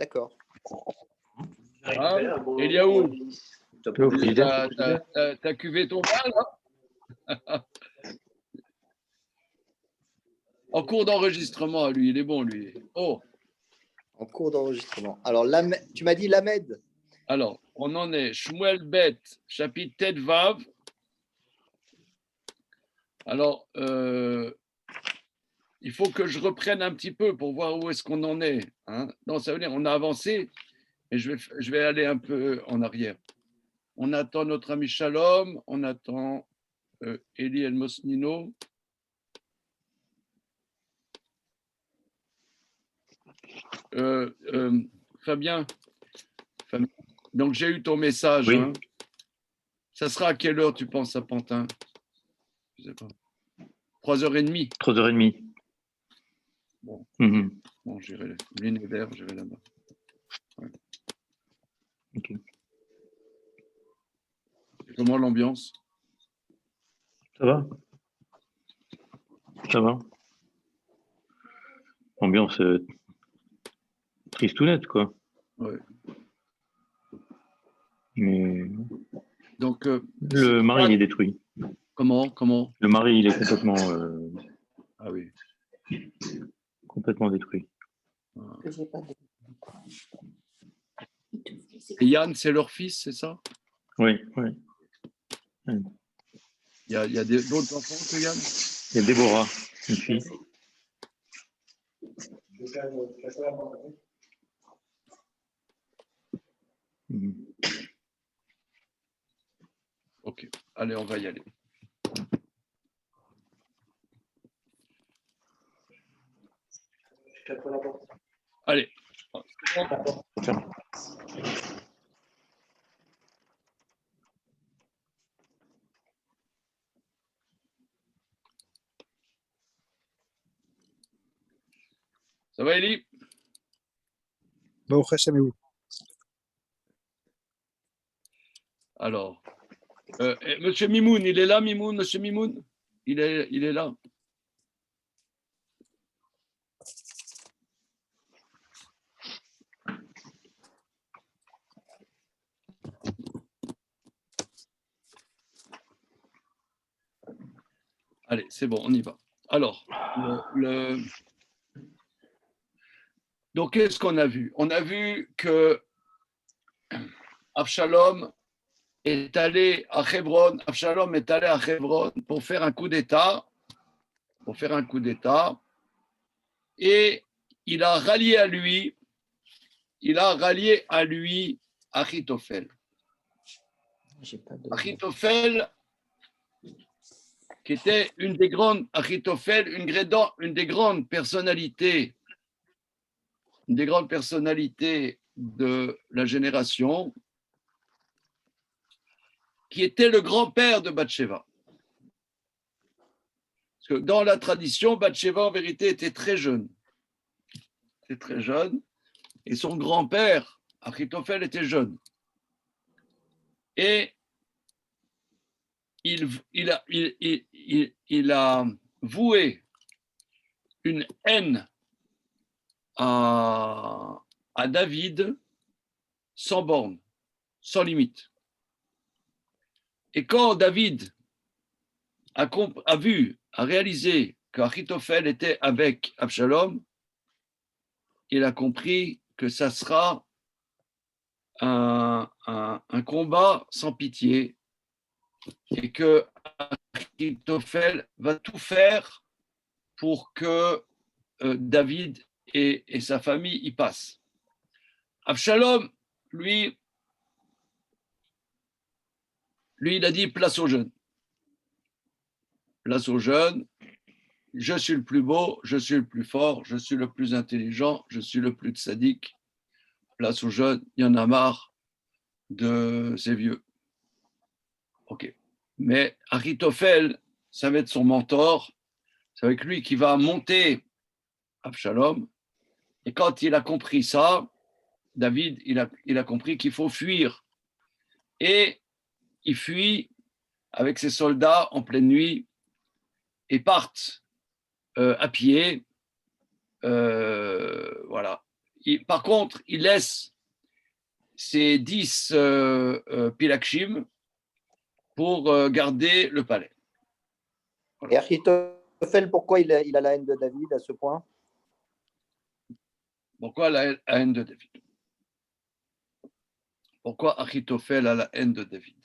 D'accord. Eliaou, t'as cuvé ton pain, là? En cours d'enregistrement, lui, il est bon, lui. Oh. En cours d'enregistrement. Alors, tu m'as dit Lamed. Alors, on en est Shmuel Bet, chapitre Tet Vav. Alors, il faut que je reprenne un petit peu pour voir où est-ce qu'on en est. Hein. Non, ça veut dire on a avancé, mais je vais aller un peu en arrière. On attend notre ami Shalom, on attend Eli El Mosnino. Fabien, donc j'ai eu ton message. Oui. Hein. Ça sera à quelle heure tu penses à Pantin? Je sais pas. 3h30. 3h30. Bon, bon j'irai l'univers, j'irai là-bas. Ouais. Ok. Comment l'ambiance? Ça va? Ça va. Ambiance tristounette, quoi. Ouais. Mais donc le mari il est détruit. Comment? Le mari il est complètement ah oui. Complètement détruit. Et Yann, c'est leur fils, c'est ça? Oui. Il y a d'autres enfants que Yann? Il y a Déborah, une fille. Ok, allez, on va y aller. Allez. Ça va, Eli? Alors, Monsieur Mimoun, il est là, Mimoun, Monsieur Mimoun? Il est là. Allez, c'est bon, on y va. Alors, donc, qu'est-ce qu'on a vu? On a vu que Avshalom est allé à Hebron. Avshalom est allé à Hebron pour faire un coup d'État. Et il a rallié à lui Achitophel. Achitophel, qui était une des grandes personnalités de la génération, qui était le grand-père de Bathsheba. Parce que dans la tradition, Bathsheba, en vérité, était très jeune. Et son grand-père, Achitophel, était jeune. Et il a voué une haine à David sans borne, sans limite. Et quand David a réalisé qu'Achitophel était avec Absalom, il a compris que ça sera un combat sans pitié et que Achitophel va tout faire pour que David et sa famille y passent. Absalom, lui, il a dit place aux jeunes. Place aux jeunes, je suis le plus beau, je suis le plus fort, je suis le plus intelligent, je suis le plus sadique. Place aux jeunes, il y en a marre de ces vieux. Ok. Mais Achitophel, ça va être son mentor, c'est avec lui qui va monter Absalom. Et quand il a compris ça, David, il a compris qu'il faut fuir. Et il fuit avec ses soldats en pleine nuit et partent à pied. Voilà. par contre, il laisse ses 10 pilakshim pour garder le palais. Et Achitophel, pourquoi il a la haine de David à ce point? Pourquoi la haine de David? Pourquoi Achitophel a la haine de David?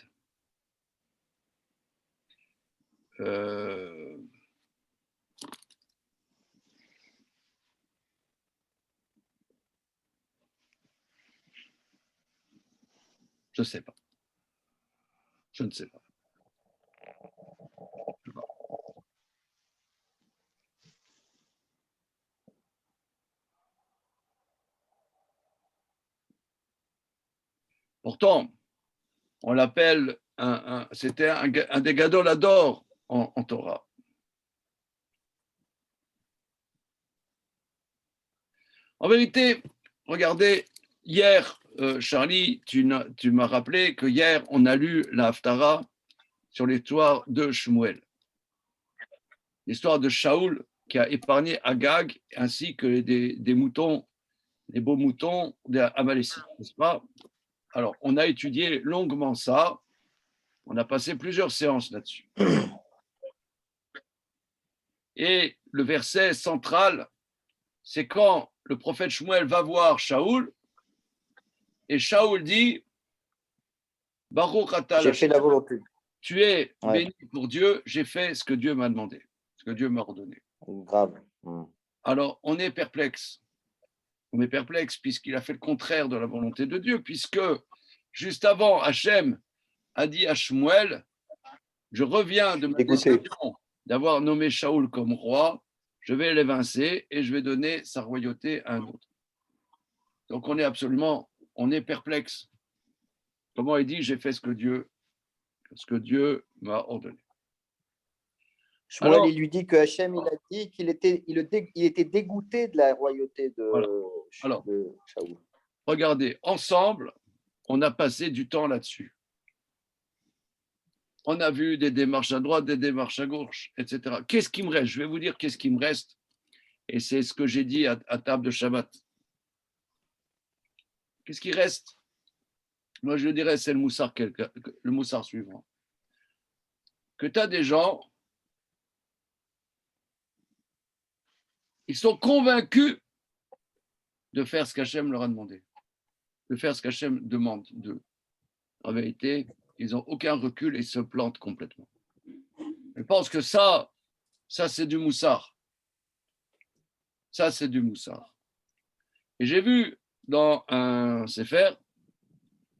Je ne sais pas. Je ne sais pas. Pourtant, on l'appelle, c'était un des gadol ador en Torah. En vérité, regardez, hier, Charlie, tu m'as rappelé que hier, on a lu la Haftara sur l'histoire de Shmuel. L'histoire de Shaoul qui a épargné Agag ainsi que des moutons, des beaux moutons d'Amalécites, n'est-ce pas? Alors, on a étudié longuement ça. On a passé plusieurs séances là-dessus. Et le verset central, c'est quand le prophète Shmuel va voir Shaoul et Shaoul dit Baruch atah J'ai fait la volonté. Tu es béni pour Dieu, j'ai fait ce que Dieu m'a demandé, ce que Dieu m'a ordonné. Grave. Alors, on est perplexe. On est perplexe puisqu'il a fait le contraire de la volonté de Dieu, puisque juste avant, Hachem a dit à Shmuel, je reviens de ma décision d'avoir nommé Shaoul comme roi, je vais l'évincer et je vais donner sa royauté à un autre. Donc on est perplexe. Comment il dit, j'ai fait ce que Dieu m'a ordonné. Shmuel, alors, il lui dit que Hachem, il a dit qu'il était dégoûté de la royauté de Shaoul. Regardez, ensemble, on a passé du temps là-dessus. On a vu des démarches à droite, des démarches à gauche, etc. Qu'est-ce qui me reste? Je vais vous dire qu'est-ce qui me reste. Et c'est ce que j'ai dit à table de Shabbat. Qu'est-ce qui reste? Moi, je dirais, c'est le moussard suivant. Que tu as des gens, ils sont convaincus de faire ce qu'Hachem leur a demandé, de faire ce qu'Hachem demande d'eux. En vérité, ils n'ont aucun recul et se plantent complètement. Je pense que ça c'est du moussard. Ça, c'est du moussard. Et j'ai vu dans un sefer,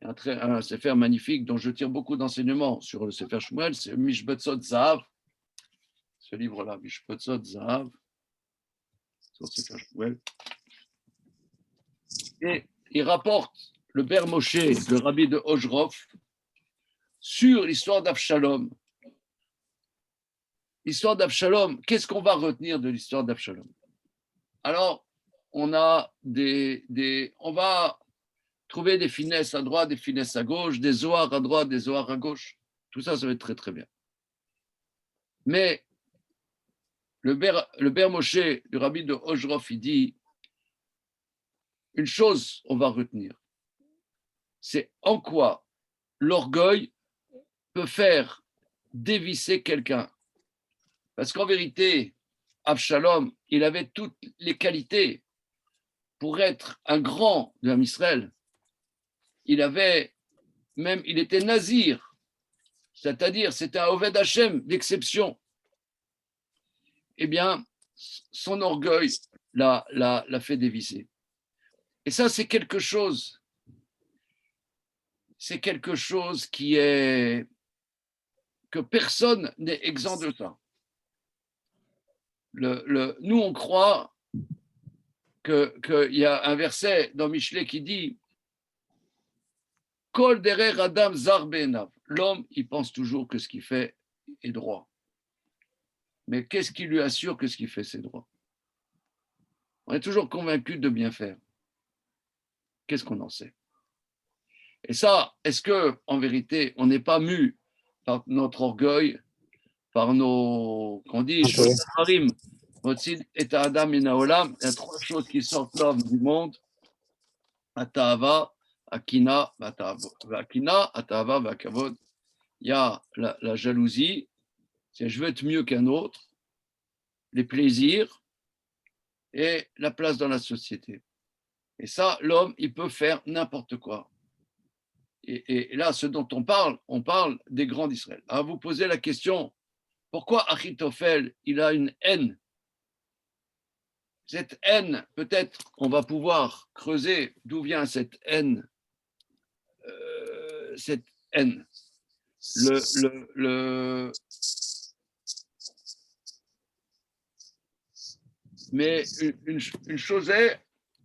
un sefer magnifique dont je tire beaucoup d'enseignements sur le sefer Shmuel, c'est Mishbetzot Zahav. Ce livre-là, Mishbetzot Zahav, sur le sefer Shmuel. Et il rapporte le Ber Moshe, le rabbi de Ojrov, sur l'histoire d'Avshalom. L'histoire d'Avshalom, qu'est-ce qu'on va retenir de l'histoire d'Avshalom? Alors, on va trouver des finesses à droite, des finesses à gauche, des zohars à droite, des zohars à gauche. Tout ça, ça va être très, très bien. Mais le Ber Moshe, le rabbi de Ojrov, il dit une chose, on va retenir. C'est en quoi l'orgueil peut faire dévisser quelqu'un. Parce qu'en vérité, Avshalom, il avait toutes les qualités pour être un grand de l'âme Israël. Il était nazir, c'est-à-dire c'était un Oved Hashem d'exception. Eh bien, son orgueil l'a fait dévisser. Et ça, c'est quelque chose que personne n'est exempt de ça. Nous, on croit qu'il y a un verset dans Michelet qui dit Kol derer Adam zar be'enav. L'homme, il pense toujours que ce qu'il fait est droit. Mais qu'est-ce qui lui assure que ce qu'il fait, c'est droit? On est toujours convaincu de bien faire. Qu'est-ce qu'on en sait? Et ça, est-ce qu'en vérité, on n'est pas mu par notre orgueil, par nos, qu'on dit, Harim, et Adam Inaolam, il y a trois choses qui sortent l'homme du monde, Atahava, Akina, Akina, Atahava, Vakavod. Il y a la jalousie, c'est je veux être mieux qu'un autre, les plaisirs et la place dans la société. Et ça, l'homme, il peut faire n'importe quoi. Et là, ce dont on parle des grands d'Israël. Alors, vous posez la question, pourquoi Achitophel, il a une haine? Cette haine, peut-être, on va pouvoir creuser d'où vient cette haine. Cette haine. Mais une chose est,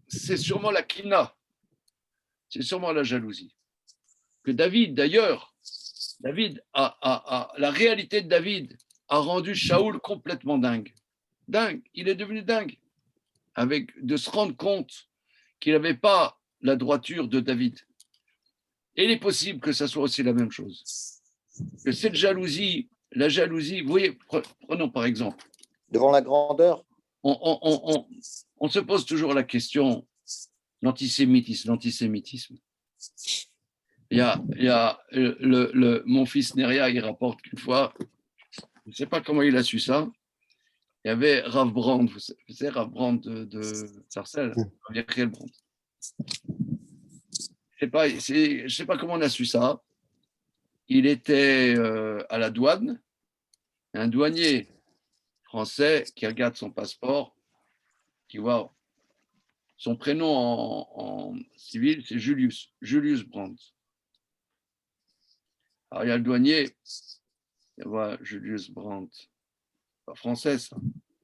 c'est sûrement la kina, c'est sûrement la jalousie. Que David, d'ailleurs, la réalité de David a rendu Shaoul complètement dingue. Dingue, il est devenu dingue. De se rendre compte qu'il n'avait pas la droiture de David. Et il est possible que ça soit aussi la même chose. Que cette jalousie, la jalousie, vous voyez, prenons par exemple. Devant la grandeur. On se pose toujours la question, l'antisémitisme. Il y a mon fils Neria, il rapporte qu'une fois, je ne sais pas comment il a su ça, il y avait Rav Brand, vous savez, Rav Brand de Sarcelles, Rav Brand. Je ne sais pas comment on a su ça. Il était à la douane, un douanier français qui regarde son passeport, qui voit son prénom en civil, c'est Julius Brandt. Alors il y a le douanier, il voit Julius Brandt, pas français ça,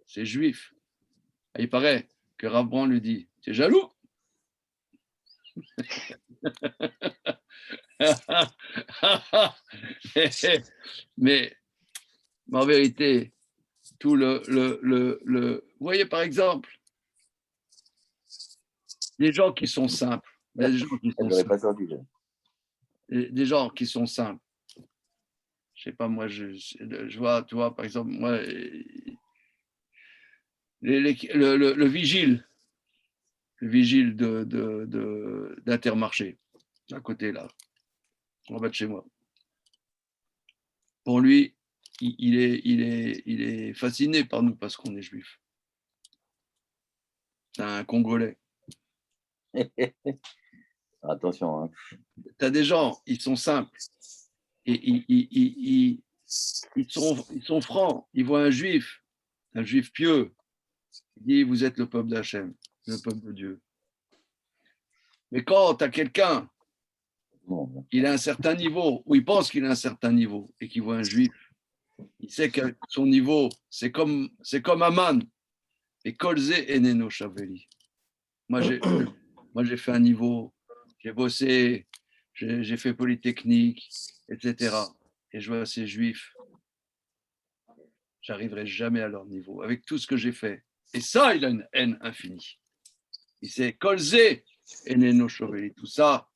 c'est juif. Et il paraît que Rav Brandt lui dit, t'es jaloux? mais en vérité, tout vous voyez par exemple, des gens qui sont simples, des gens qui sont simples. Je sais pas, moi, je vois, tu vois, par exemple, moi, le vigile d'Intermarché, à côté là, en bas de chez moi. Pour lui, il est fasciné par nous parce qu'on est juif. C'est un Congolais. Attention. Hein. Tu as des gens, ils sont simples. Et ils sont francs. Ils voient un juif pieux. Il dit, vous êtes le peuple d'Hachem, le peuple de Dieu. Mais quand tu as quelqu'un, il a un certain niveau, ou il pense qu'il a un certain niveau, et qu'il voit un juif, il sait que son niveau, c'est comme Aman. Et Kolze Eneno Chaveli. Moi, j'ai fait un niveau, j'ai bossé, j'ai fait Polytechnique, etc. Et je vois ces juifs, j'arriverai jamais à leur niveau, avec tout ce que j'ai fait. Et ça, il a une haine infinie. Il sait Kolze Eneno Chaveli. Tout ça,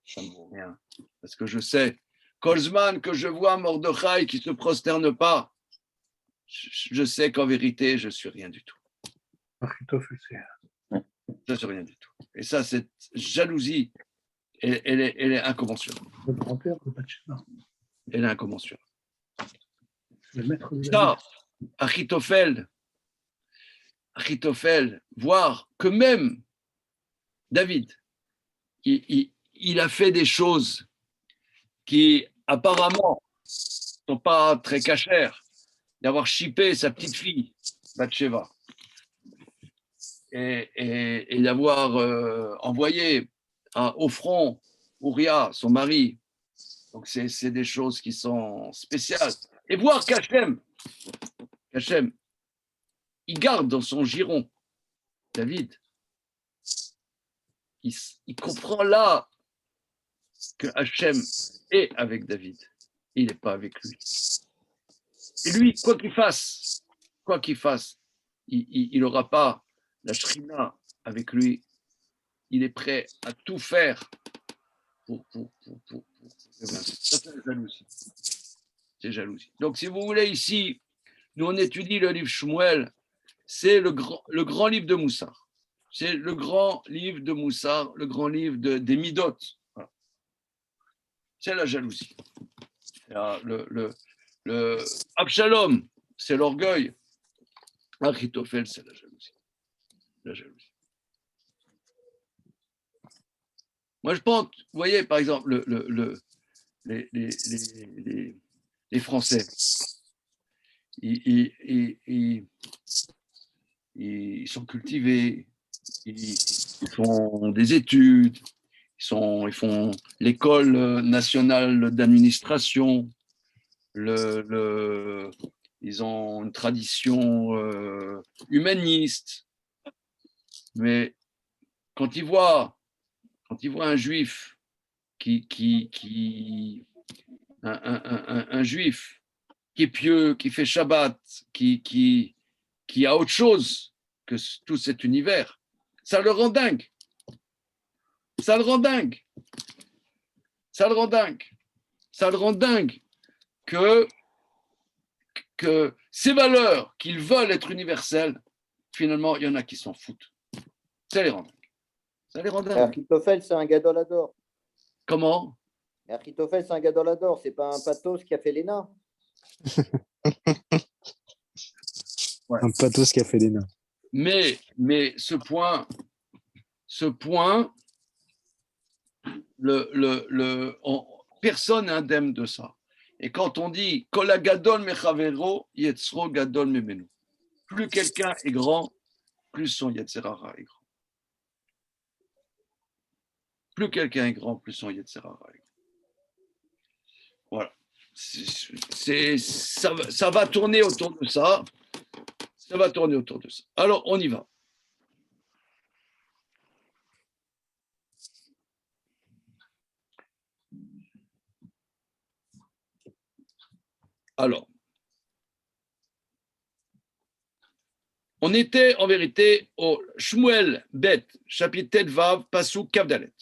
ça ne vaut rien. Parce que je sais, Kolzman, que je vois Mordechai qui ne se prosterne pas, je sais qu'en vérité, je ne suis rien du tout. Je ne suis rien du tout. Et ça, cette jalousie, elle est incommensurable. Le grand-père de Bathsheba. Elle est incommensurable. Le maître de ça, Achitophel, voir que même David, il a fait des choses qui apparemment ne sont pas très cachères, d'avoir chippé sa petite fille, Bathsheba, et d'avoir envoyé au front Uriah, son mari. Donc c'est des choses qui sont spéciales. Et voir qu'Hachem, il garde dans son giron David. Il comprend là que Hachem est avec David. Il n'est pas avec lui. Et lui, quoi qu'il fasse, il n'aura pas la shrina avec lui. Il est prêt à tout faire pour. Ça, c'est la jalousie. C'est jalousie. Donc, si vous voulez, ici, nous on étudie le livre Shmuel, c'est le grand livre de Moussar. C'est le grand livre de Moussar, le grand livre des Midot. Voilà. C'est la jalousie. Le Abshalom, c'est l'orgueil. Achitophel, c'est la jalousie. La jalousie. Moi, je pense, vous voyez, par exemple, les Français, ils sont cultivés, ils font des études, ils font l'école nationale d'administration, ils ont une tradition humaniste, mais quand ils voient un juif un juif qui est pieux, qui fait Shabbat, qui a autre chose que tout cet univers, ça le rend dingue. Ça le rend dingue. Ça le rend dingue. Ça le rend dingue que ces valeurs qu'ils veulent être universelles, finalement, il y en a qui s'en foutent. Ça les rend dingue. Ça les rend dingue. Achitophel, c'est un gadolador. Comment? Achitophel, c'est un gadolador. C'est pas un pathos qui a fait les nains. Ouais. Un pathos qui a fait les nains. Mais ce point, personne n'est indemne de ça. Et quand on dit Kola gadol mechavero, yetzro gadol memenu. Plus quelqu'un est grand, plus son yetzerara est grand. Plus quelqu'un est grand, plus son yetzerara est grand. Voilà. Ça va tourner autour de ça. Ça va tourner autour de ça. Alors, on y va. Alors, on était en vérité au Shmuel Bet, chapitre Tet Vav, Pasuk Kavdalet.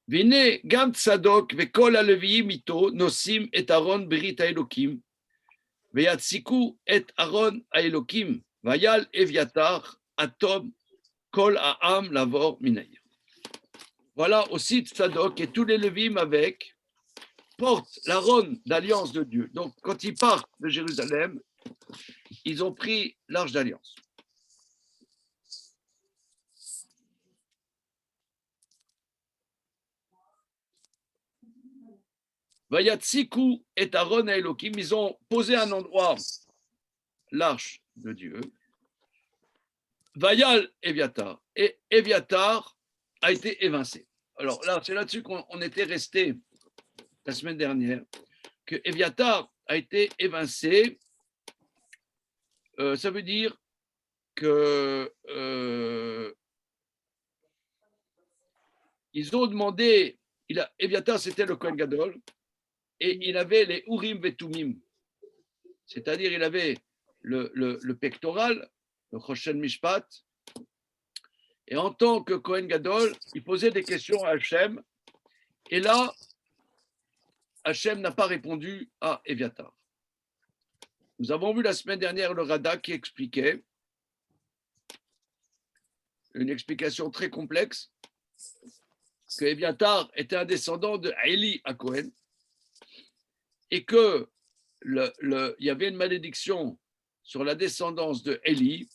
Vine gam tzadok vekol haleviim ito nosim et Aaron berit haelokim ויציקו את ארון האלוקים, ויל אביתר, אטום, כל העם לעבור מן העיר. Voilà aussi Tzadok et tous les Lévim avec portent l'Aaron d'alliance de Dieu. Donc, quand ils partent de Jérusalem, ils ont pris l'arche d'alliance. Vayatsiku et Aaron à Elohim, ils ont posé un endroit l'arche de Dieu. Vayal Eviatar. Et Eviatar a été évincé. Alors là, c'est là-dessus qu'on était resté la semaine dernière, que Eviatar a été évincé. Ça veut dire que ils ont demandé, Eviatar c'était le Kohen Gadol, et il avait les Urim Vetumim, c'est-à-dire il avait le pectoral, le Choshen Mishpat, et en tant que Kohen Gadol, il posait des questions à Hachem, et là, Hachem n'a pas répondu à Eviatar. Nous avons vu la semaine dernière le Rada qui expliquait une explication très complexe que Eviatar était un descendant de Eli à Cohen et que il y avait une malédiction sur la descendance de Eli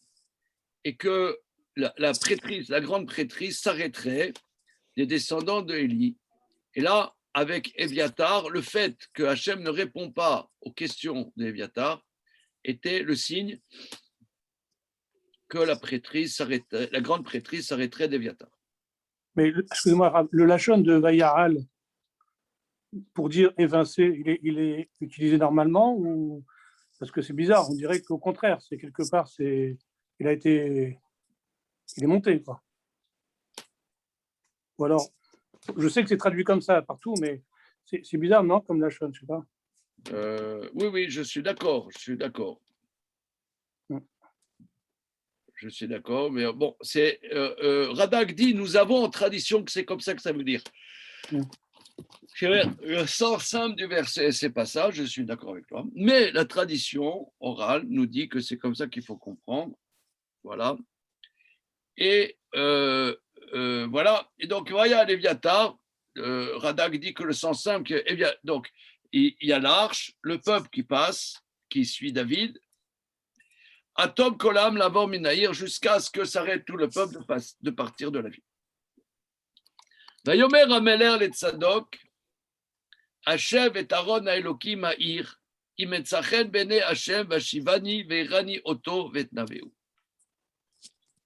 et que la prêtrise, la grande prêtrise s'arrêterait des descendants de Eli. Et là, avec Eviatar, le fait que Hachem ne répond pas aux questions d'Eviatar était le signe que la prêtrise s'arrêterait, la grande prêtrise s'arrêterait d'Eviatar. Mais excusez-moi, le lachon de Vayaral, pour dire évincé, il est utilisé normalement ou parce que c'est bizarre, on dirait qu'au contraire, c'est quelque part, il est monté, quoi. Ou alors, je sais que c'est traduit comme ça partout, mais c'est bizarre, non, comme lachon, je sais pas. Oui, je suis d'accord. Je suis d'accord, mais bon, c'est Radak dit, nous avons en tradition que c'est comme ça que ça veut dire. Le sens simple du verset, c'est pas ça, je suis d'accord avec toi, mais la tradition orale nous dit que c'est comme ça qu'il faut comprendre. Voilà. Et voilà. Et donc, voyez, Léviatar, Radak dit que le sens simple, donc, il y a l'arche, le peuple qui passe, qui suit David, Atom Kolam, l'avant Minaïr, jusqu'à ce que s'arrête tout le peuple de partir de la ville. Vayomer Ameler le Tzadok, Hashem et Aaron Elokim Ha'ir, Imetzachen bene Hashem, Vashivani, Veirani Oto, Vetnaveu.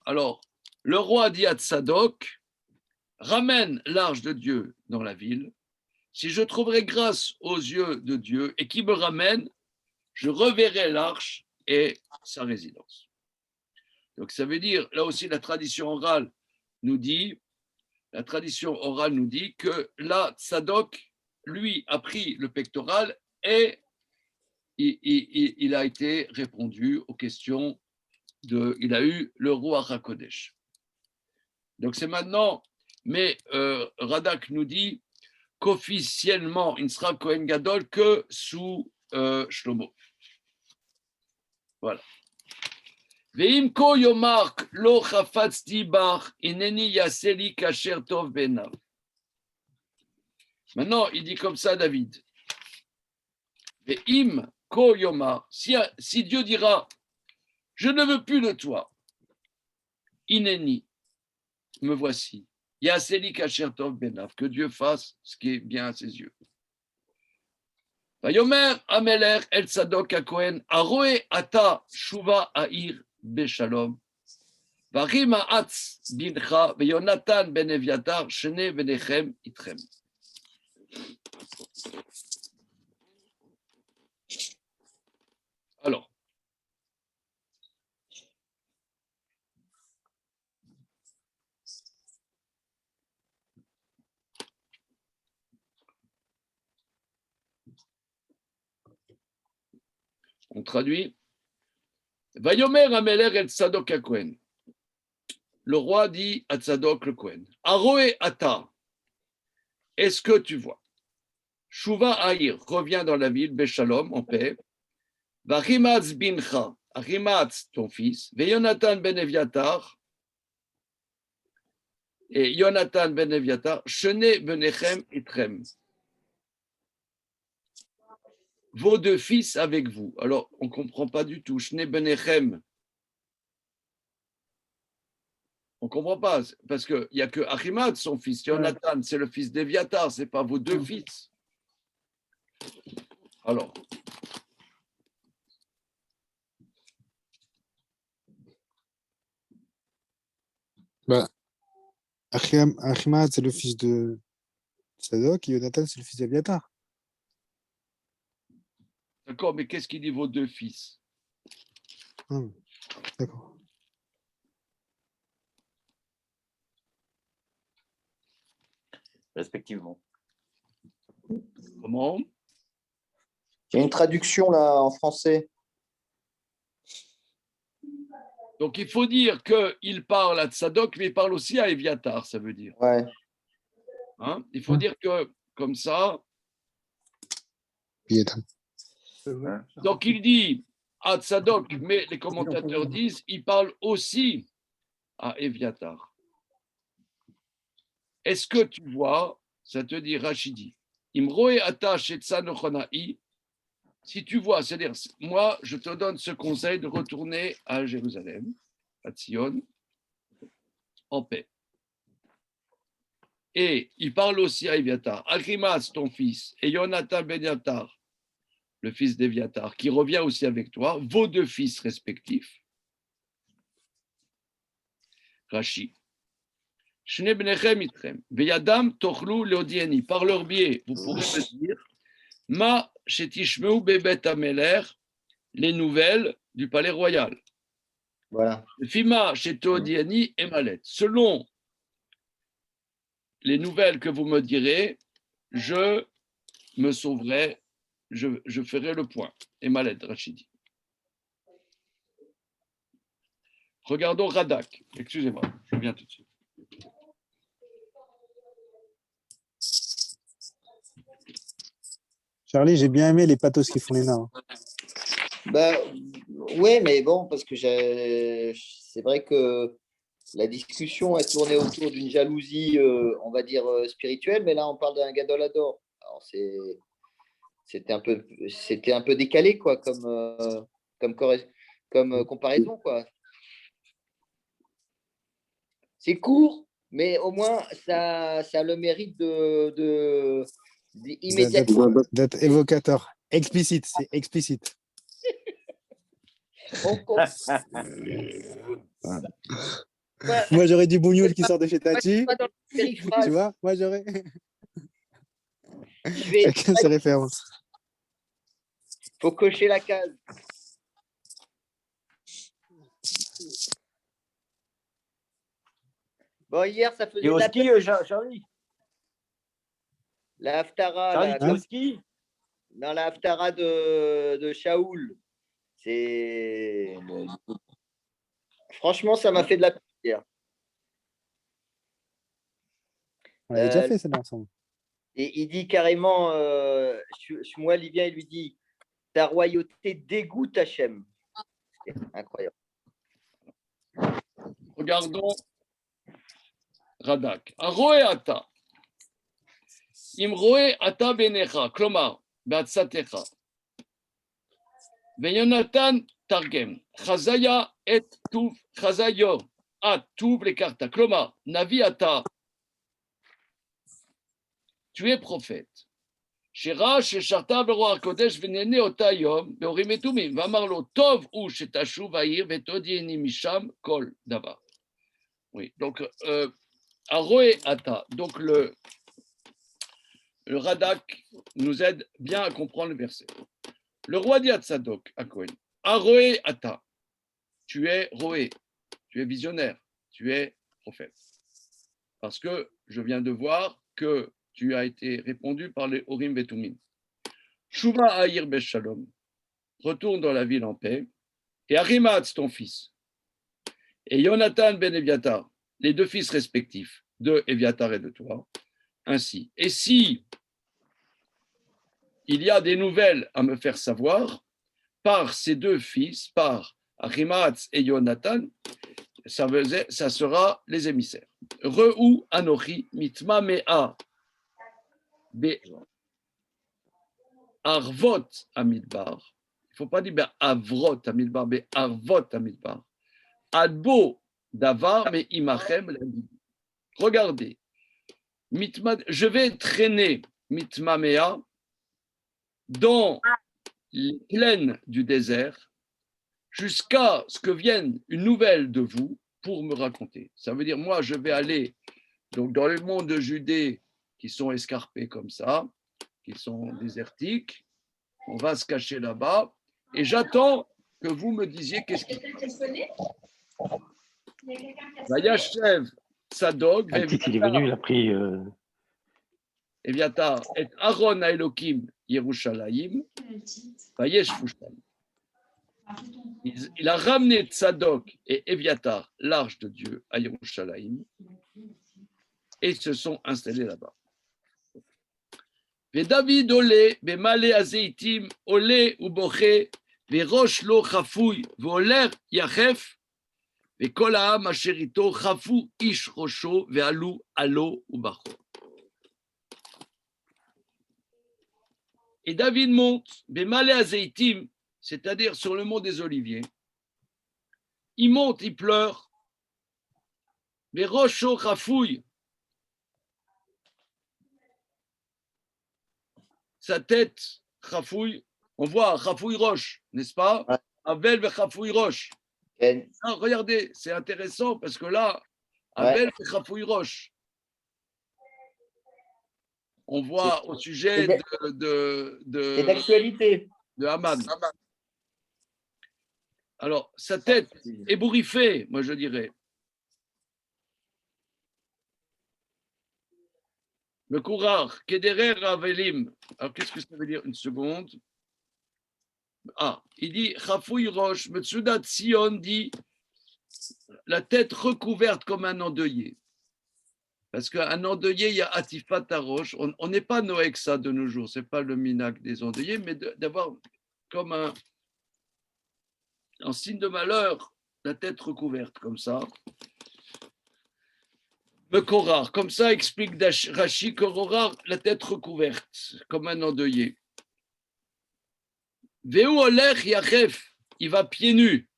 Alors, le roi dit à Tzadok, ramène l'arche de Dieu dans la ville. Si je trouverai grâce aux yeux de Dieu et qui me ramène, je reverrai l'arche et sa résidence. Donc ça veut dire, là aussi la tradition orale nous dit que là, Tzadok, lui, a pris le pectoral et il a été répondu aux questions il a eu le roi HaKodesh. Donc c'est maintenant, mais Radak nous dit qu'officiellement, il ne sera Kohen Gadol que sous Shlomo. Voilà. Veim ko yomar lo chafatzti bar ineni yaseli kasher tov benav. Maintenant, il dit comme ça, David. Veim ko yomar, si Dieu dira, je ne veux plus de toi, ineni, me voici, yaseli kasher tov benav, que Dieu fasse ce qui est bien à ses yeux. Vayomer Ameler El Tzadok HaKohen Aroe Ata Shuva Ha'ir Beshalom Varim Ha'atz Bincha Veyonatan Ben Eviatar Shene Benechem Itrem. Alors, on traduit. Vayomer Ameler El Tzadok HaKohen. Le roi dit à Tzadok le Kohen, Aroe Ata, est-ce que tu vois? Shuva Ha'ir, reviens dans la ville, Beshalom, en paix. Vachimatz bincha, Achimatz, ton fils, Veyonatan ben Eviatar, et Yonatan ben Eviatar, Shene benechem itrem. Vos deux fils avec vous. Alors, on ne comprend pas du tout. Shene benechem. On ne comprend pas, parce qu'il n'y a que Achimat, son fils. Yonatan, c'est le fils d'Eviatar, ce n'est pas vos deux fils. Alors. Bah, Achimat, c'est le fils de Sadok, et Yonatan, c'est le fils d'Abiatar. D'accord, mais qu'est-ce qu'il dit vos deux fils? D'accord. Respectivement. Comment? Il y a une traduction là en français. Donc il faut dire qu'il parle à Tzadok, mais il parle aussi à Eviatar, ça veut dire. Ouais. Hein? Il faut dire que, comme ça. Donc il dit à Tzadok, mais les commentateurs disent, il parle aussi à Eviatar. Est-ce que tu vois, ça te dit Rachidi, Imroe Atash et Tzanochonaï, si tu vois, c'est-à-dire, moi, je te donne ce conseil de retourner à Jérusalem, à Tzion, en paix. Et il parle aussi à Eviatar, Achimas, ton fils, et Yonatan ben Yatar, le fils d'Eviatar, qui revient aussi avec toi, vos deux fils respectifs. Rashi. Shne benechem itrem. Veyadam tochlu leodieni. Par leur biais, vous pourrez me dire, ma shetishmeu bebet ameler, les nouvelles du palais royal. Voilà. Fima shetodieni emalet. Selon les nouvelles que vous me direz, je me sauverai, je ferai le point. Emalet, Rachidi. Regardons Radak. Excusez-moi, je viens tout de suite. Charlie, j'ai bien aimé les pathos qui font les nains. Bah, ouais, mais bon, parce que c'est vrai que la discussion a tourné autour d'une jalousie, on va dire, spirituelle, mais là, on parle d'un gadolador. Alors, c'était un peu décalé, quoi, comme comparaison, quoi. C'est court, mais au moins, ça a le mérite immédiatement. D'être évocateur. Explicite, c'est explicite. Moi, j'aurais du bougnoul qui sort de chez Tati. Tu vois, moi, j'aurais. Chacun ses références. Il faut cocher la case. Bon, hier, ça faisait. Et au ski, Charlie? La Haftara. Charlie, tu es au ski? Dans la Haftara de Shaoul. Franchement, ça m'a fait de la peine hier. On l'avait déjà fait, ça, ensemble. Et il dit carrément, Shmuel, il vient et lui dit, ta royauté dégoûte Hachem. C'est incroyable. Regardons Radak. Aroe ata. Imroe ata benecha. Klomar, beatzatecha. Veyonatan targem. Chazaya et tuv. Chazayo. At tuv le karta. Klomar, navi ata. Tu es prophète. Shera shesharta beroar kodesh venene otayom beorim etumim. Vamarlo tov ou shetashu vaïr vetodieni misham kol davar. Oui, donc Aroe ata. Donc le Radak nous aide bien à comprendre le verset. Le roi dit à Tzadok, à Cohen, Aroe ata. Tu es roé, tu es visionnaire, tu es prophète. Parce que je viens de voir que tu as été répondu par les Orim Betumim. Shuva Aïr Beshalom, retourne dans la ville en paix, et Arimatz, ton fils, et Jonathan ben Eviatar, les deux fils respectifs de Eviatar et de toi, ainsi. Et si il y a des nouvelles à me faire savoir, par ces deux fils, par Arimatz et Jonathan, ça sera les émissaires. Re'u Anochi mitma mea be arvot amidbar. Il ne faut pas dire be avrot amidbar, be arvot amidbar. Adbo davar me imachem l'abid. Regardez, je vais traîner mitma mea dans les plaines du désert jusqu'à ce que vienne une nouvelle de vous pour me raconter. Ça veut dire, moi, je vais aller donc, dans le monde de Judée qui sont escarpés comme ça, qui sont désertiques, on va se cacher là-bas et j'attends que vous me disiez qu'est-ce qui se passe. Vayashev Tzadok, Un petit, il est venu, il a pris. Eviatar et Aaron à Elohim Yerushalayim, Vayeshvu Sham. Il a ramené Tzadok et Eviatar, l'arche de Dieu, à Yerushalayim, et se sont installés là-bas. Et David ole, bemale azeitim, ole uboche, verosh lo chafouy, voler yachef, ve kol ha'am asher ito chafou ish rosho, ve'alu alo ubacho. Et David monte, bemale azeitim, c'est-à-dire sur le mont des Oliviers. Il monte, il pleure. Verosh lo chafouy. Sa tête, Khafouille, on voit Khafouille Roche, n'est-ce pas? Abel ve Khafouille Roche. Ah, regardez, c'est intéressant parce que là, Abel ve Khafouille Roche. On voit au sujet d'actualité de Haman. Alors, sa tête ébouriffée, moi je dirais. Le Kourar, Kederer Avelim. Alors, qu'est-ce que ça veut dire? Une seconde. Ah, il dit, Khafouille Roche, Metsudat Sion dit, la tête recouverte comme un endeuillé. Parce qu'un endeuillé, il y a Atifat Roche. On n'est pas Noé que ça de nos jours. Ce n'est pas le minac des endeuillés, mais d'avoir comme un signe de malheur, la tête recouverte comme ça. Mekorar. Comme ça explique Rashi que Rorar, la tête recouverte, comme un endeuillé. Veu olech yachef, il va pieds nus.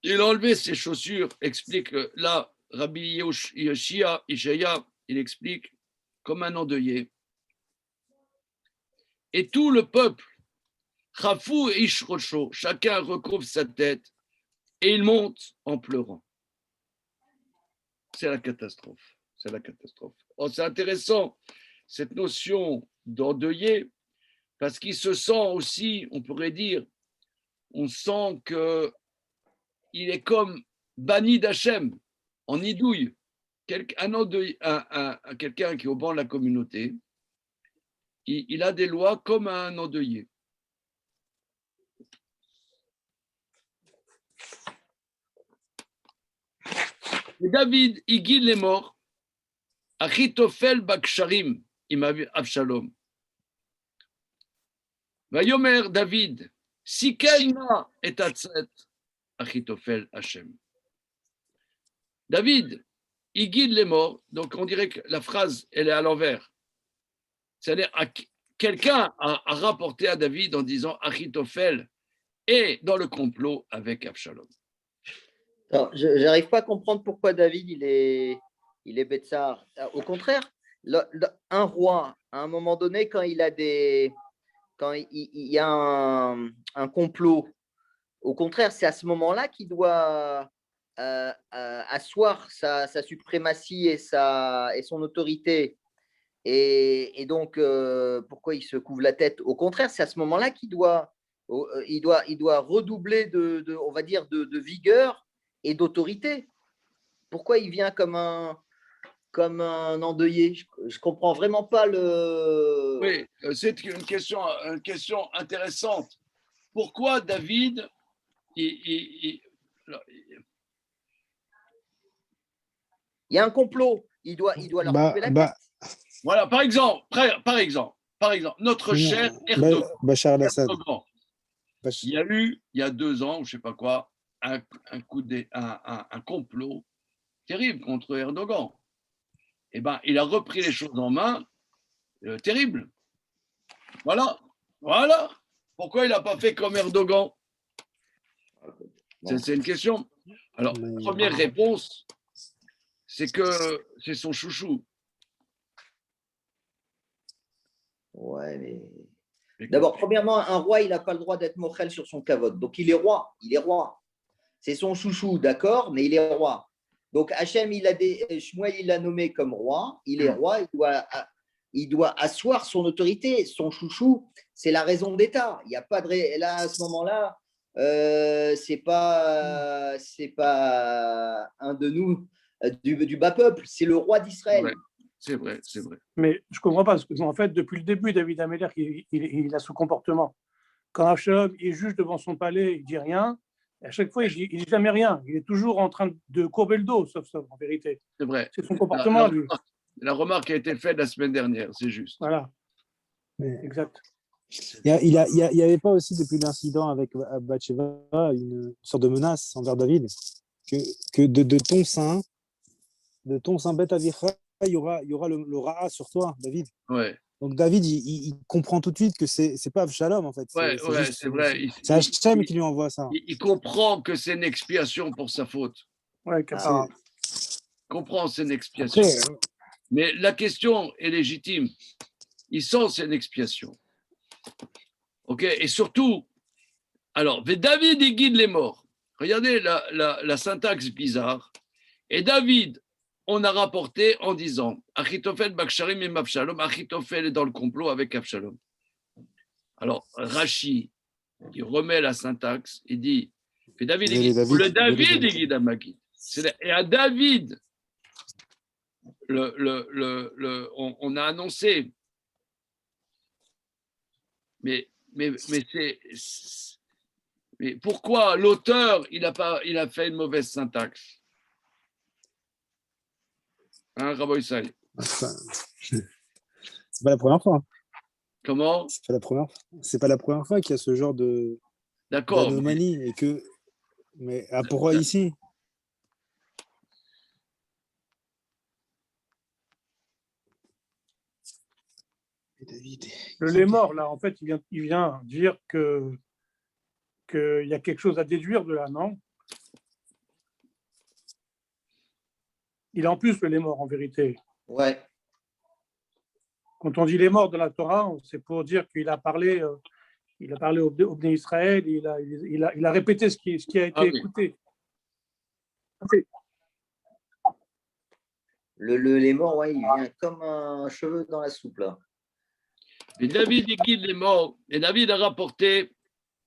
Il a enlevé ses chaussures, explique là, Rabbi Yoshia, Ishaya, il explique comme un endeuillé. Et tout le peuple, Chafou et Ishrocho, chacun recouvre sa tête et il monte en pleurant. C'est la catastrophe. C'est la catastrophe. Oh, c'est intéressant, cette notion d'endeuillé, parce qu'il se sent aussi, on pourrait dire, on sent que il est comme banni d'Hachem, en idouille. Quelqu'un qui est au banc de la communauté, il a des lois comme un endeuillé. Et David, il guide les morts. Achitophel baksharim, il m'a vu Absalom. Vayomer David, Sikaima et Atzet, Achitophel Hachem. David, il guide les morts, donc on dirait que la phrase, elle est à l'envers. C'est-à-dire, quelqu'un a rapporté à David en disant Achitophel est dans le complot avec Absalom. Alors, je n'arrive pas à comprendre pourquoi David, il est Betsar. Au contraire, un roi, à un moment donné, quand il y a un complot, au contraire, c'est à ce moment-là qu'il doit asseoir sa suprématie et son autorité. Et donc, pourquoi il se couvre la tête? Au contraire, c'est à ce moment-là qu'il doit redoubler on va dire, de vigueur et d'autorité. Pourquoi il vient comme un endeuillé? Je comprends vraiment pas le. Oui, c'est une question intéressante. Pourquoi David, Il y a un complot. Il doit leur couper la tête. Voilà, par exemple, notre cher Erdogan. Bachar al-Assad. Il y a 2 ans, je ne sais pas quoi, un complot terrible contre Erdogan. Eh bien, il a repris les choses en main, terrible. Voilà. Pourquoi il n'a pas fait comme Erdogan? C'est une question. Alors, première réponse, c'est que c'est son chouchou. Ouais, mais. D'abord, premièrement, un roi, il n'a pas le droit d'être mochel sur son kavod. Donc, il est roi. C'est son chouchou, d'accord, mais il est roi. Donc, Hachem, Shmuel, il l'a nommé comme roi. Il est roi, il doit asseoir son autorité. Son chouchou, c'est la raison d'État. Il n'y a pas de. Là, à ce moment-là, c'est pas un de nous du bas peuple, c'est le roi d'Israël. Ouais, c'est vrai. Mais je ne comprends pas, parce qu'en fait, depuis le début, David Améler, il a ce comportement. Quand Absalom, il juge devant son palais, il ne dit rien. Et à chaque fois, il ne dit jamais rien. Il est toujours en train de courber le dos, sauf en vérité. C'est vrai. C'est son comportement, lui. La remarque a été faite la semaine dernière, c'est juste. Voilà. Mais exact. il n'y avait pas aussi, depuis l'incident avec Bathsheba, une sorte de menace envers David, que de ton sein bête avicha, il y aura le Ra'a sur toi, David. Ouais. Donc David, il comprend tout de suite que c'est pas Absalom, en fait. C'est vrai. C'est Hachem qui lui envoie ça. Il comprend que c'est une expiation pour sa faute. Ouais, Ah, Il comprend, c'est une expiation. après, Mais la question est légitime. Il sent c'est une expiation. OK? Et surtout, alors, David, il guide les morts. Regardez la syntaxe bizarre. Et David, on a rapporté en disant Achitophel baksharim et Absalom. Achitophel est dans le complot avec Absalom. Alors, Rashi, il remet la syntaxe et dit David, le David, il guide à Magid. Et à David, on a annoncé, mais pourquoi l'auteur il a fait une mauvaise syntaxe, hein, Rabbi Isai? c'est pas la première fois. Comment? C'est pas la première fois qu'il y a ce genre D'accord, d'anomalie et que. Mais pourquoi ici? Le lémor, là, en fait, il vient dire qu'il y a quelque chose à déduire de là, non? Il a en plus le lémor, en vérité. Ouais. Quand on dit lémor dans la Torah, c'est pour dire qu'il a parlé, au Bnei Israël, il a répété ce qui a été Ah oui. écouté. Les morts, ouais, il vient comme un cheveu dans la soupe, là. Et David il guide les morts. Et David a rapporté,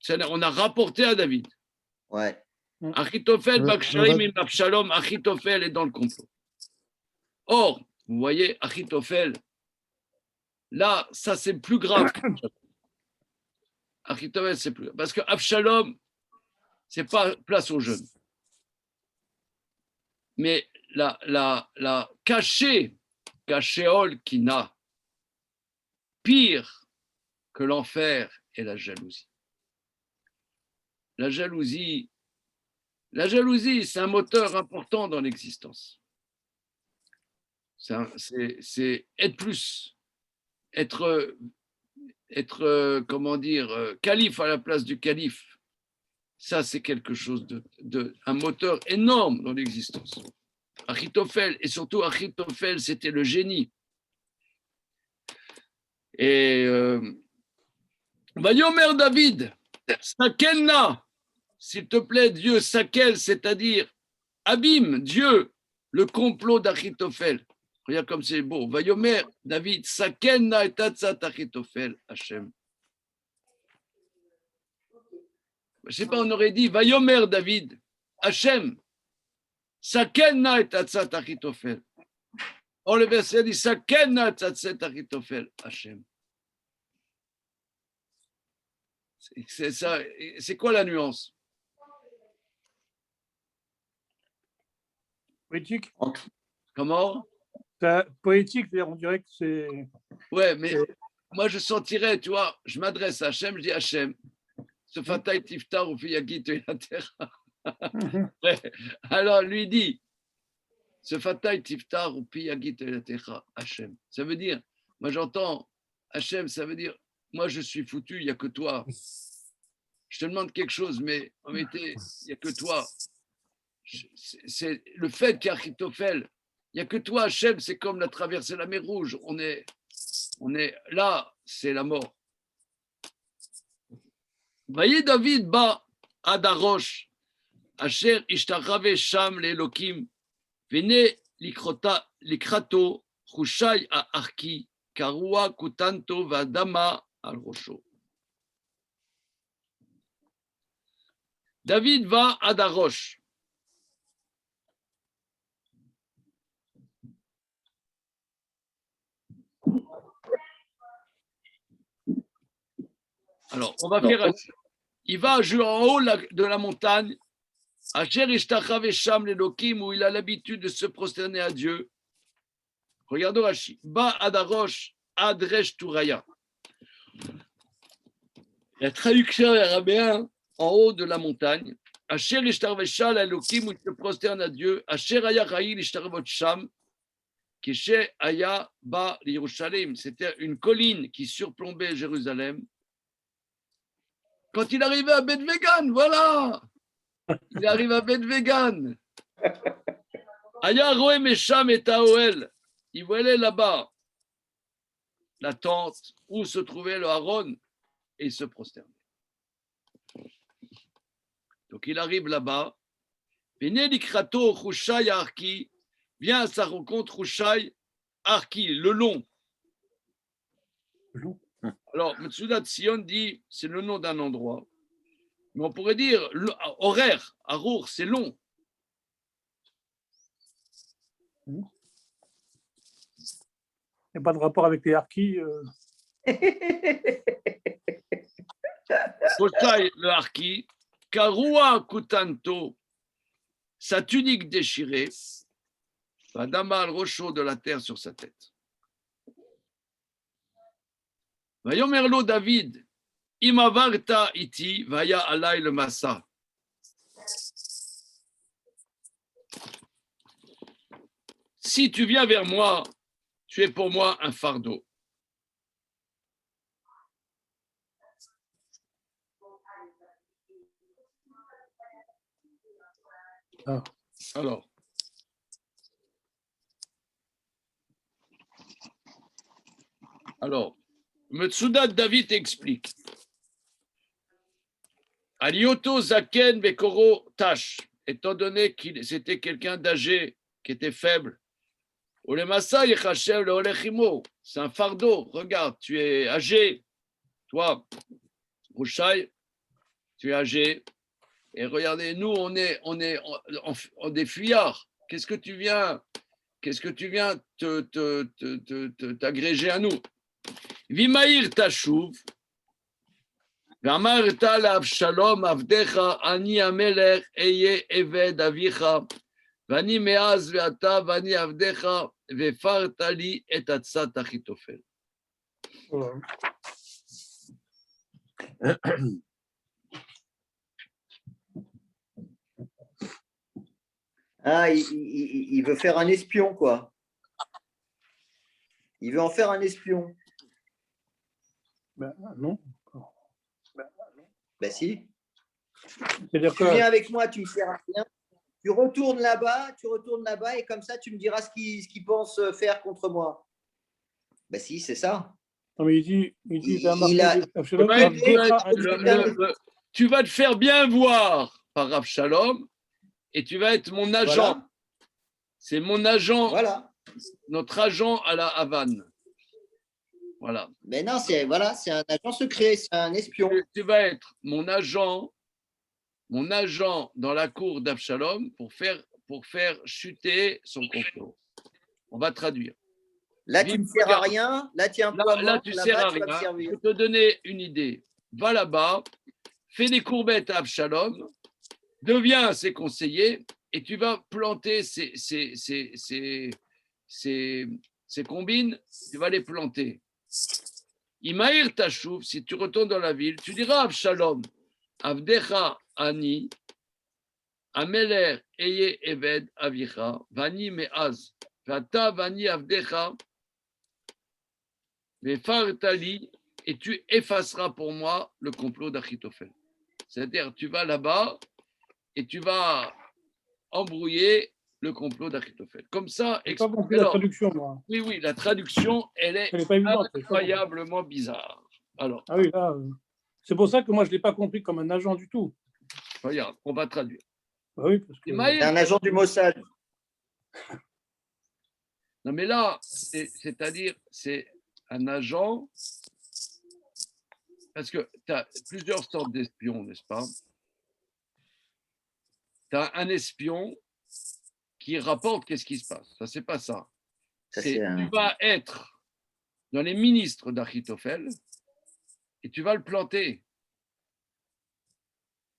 on a rapporté à David. Ouais. Achitophel, Baksharim et Abshalom, Achitophel est dans le complot. Or, vous voyez, Achitophel, là, ça c'est plus grave. Achitophel, c'est plus grave. Parce que Abshalom, c'est pas place aux jeunes. Mais la cachéole qui n'a pire que l'enfer est la jalousie. La jalousie, c'est un moteur important dans l'existence. C'est être plus, être comment dire, calife à la place du calife. Ça, c'est quelque chose un moteur énorme dans l'existence. Achitophel, et surtout Achitophel, c'était le génie. Et Vayomer David, Sakelna, s'il te plaît, Dieu, Sakel, c'est-à-dire abîme, Dieu, le complot d'Achitophel. Regarde comme c'est beau. Vayomer David, Sakelna et Tatsat Achitophel, Hachem. Je ne sais pas, on aurait dit Vayomer David, Hachem, Sakelna et Tatsat Achitophel. Or, le verset dit Sakelna et Tatsat Achitophel, Hachem. C'est ça. C'est quoi la nuance? Poétique. Comment? Poétique, on dirait que c'est. Ouais, mais moi je sentirais, tu vois, je m'adresse à Hachem, je dis Hachem, ce fatai tiftar ou fiyagit la terre. Alors lui dit, ce fatai tiftar ou fiyagit la terre, Hachem. Ça veut dire, moi j'entends Hachem, ça veut dire, moi je suis foutu, il n'y a que toi. Je te demande quelque chose, mais en vérité, il n'y a que toi. C'est le fait qu'Achitophel, il n'y a que toi, Hachem, c'est comme la traversée de la mer Rouge. On est là, c'est la mort. Voyez David ba Adarosh, Asher Ishtachave Sham l'Elokim, Vene likrato, Chushai a Arki, Karua Kutanto Vadama al Rosho. David va à Darosh. Alors, on va faire. Il va jouer en haut de la montagne, Asher Ishtachav Sham l'Elokim, où il a l'habitude de se prosterner à Dieu. Regardons Rashi. Ba Adarosh Adresh Touraya. La traduction arabéenne en haut de la montagne. Asher Ishtachav Sham l'Elokim, où il se prosterne à Dieu. Asher Aya Chayil Ishtachav Sham. Keshe Aya Ba Yerushalayim. C'était une colline qui surplombait Jérusalem. Quand il arrivait à Bet Vegan, voilà. Il arrive à Bet Vegan. Aya Roé Mesham et Taoel. Il voyait là-bas la tente où se trouvait le Haron et il se prosternait. Donc il arrive là-bas. Benedikrato Chushai Arki vient à sa rencontre Chushai Arki, le long. Alors, Metsudat Sion dit c'est le nom d'un endroit. Mais on pourrait dire horaire, Arour, c'est long. Il n'y a pas de rapport avec les harkis. Chushai le Arki, Karua Kutanto, sa tunique déchirée, Vadama al Rocho de la terre sur sa tête. Vayomerlo David, Imavarta iti, Vaya alay le massa. Si tu viens vers moi, tu es pour moi un fardeau. Ah. Alors, Metsudat David explique. Alioto Zaken Bekoro Tash, étant donné qu'il c'était quelqu'un d'âgé, qui était faible. Olemasa Yechashev le Olechimo, c'est un fardeau. Regarde, tu es âgé. Toi, Rouchaï, tu es âgé. Et regardez, nous, on est des fuyards. Qu'est-ce que tu viens t'agréger à nous? Vimaïr Tashuv, ואמרת לאבשלום עבדך אני המלך אהיה עבד אביך ואני מאז ועתה ואני עבדך והפרת לי את עצת אחיתופל. Ah, il veut faire un espion, quoi. Il veut en faire un espion. Ben, non. Ben si. C'est-à-dire Tu viens avec moi, tu ne sers à rien. Tu retournes là-bas, et comme ça, tu me diras ce qu'il pense faire contre moi. Ben si, c'est ça. Non, mais il dit tu vas te faire bien voir par Avshalom et tu vas être mon agent. Voilà. C'est mon agent, voilà. Notre agent à la Havane. Voilà. Mais non, c'est un agent secret, c'est un espion. Tu vas être mon agent dans la cour d'Avshalom pour faire chuter son complot. On va traduire. Là, tu ne sers à rien. Là, tu es un peu à là, tu ne sers à rien. Je vais te donner une idée. Va là-bas, fais des courbettes à Avshalom, deviens ses conseillers et tu vas planter ces combines, tu vas les planter. Imaïr Tashuv, si tu retournes dans la ville, tu diras à Avshalom, Avdecha Ani, Ameler Eye Eved Avicha, Vani Meaz, Vata Vani Avdecha, Vefartali, et tu effaceras pour moi le complot d'Achitophel. C'est-à-dire, tu vas là-bas et tu vas embrouiller le complot d'Achitophel. Comme ça, je n'ai pas compris la traduction, moi. Oui, la traduction, elle est incroyablement bizarre. Alors, ah oui, là, c'est pour ça que moi, je ne l'ai pas compris comme un agent du tout. Regarde, on va traduire. Ah oui, parce que... C'est un agent du Mossad. Non, mais là, c'est-à-dire, c'est un agent, parce que tu as plusieurs sortes d'espions, n'est-ce pas? Tu as un espion qui rapporte qu'est-ce qui se passe. Ça, c'est pas ça. Tu vas être dans les ministres d'Achitophel et tu vas le planter.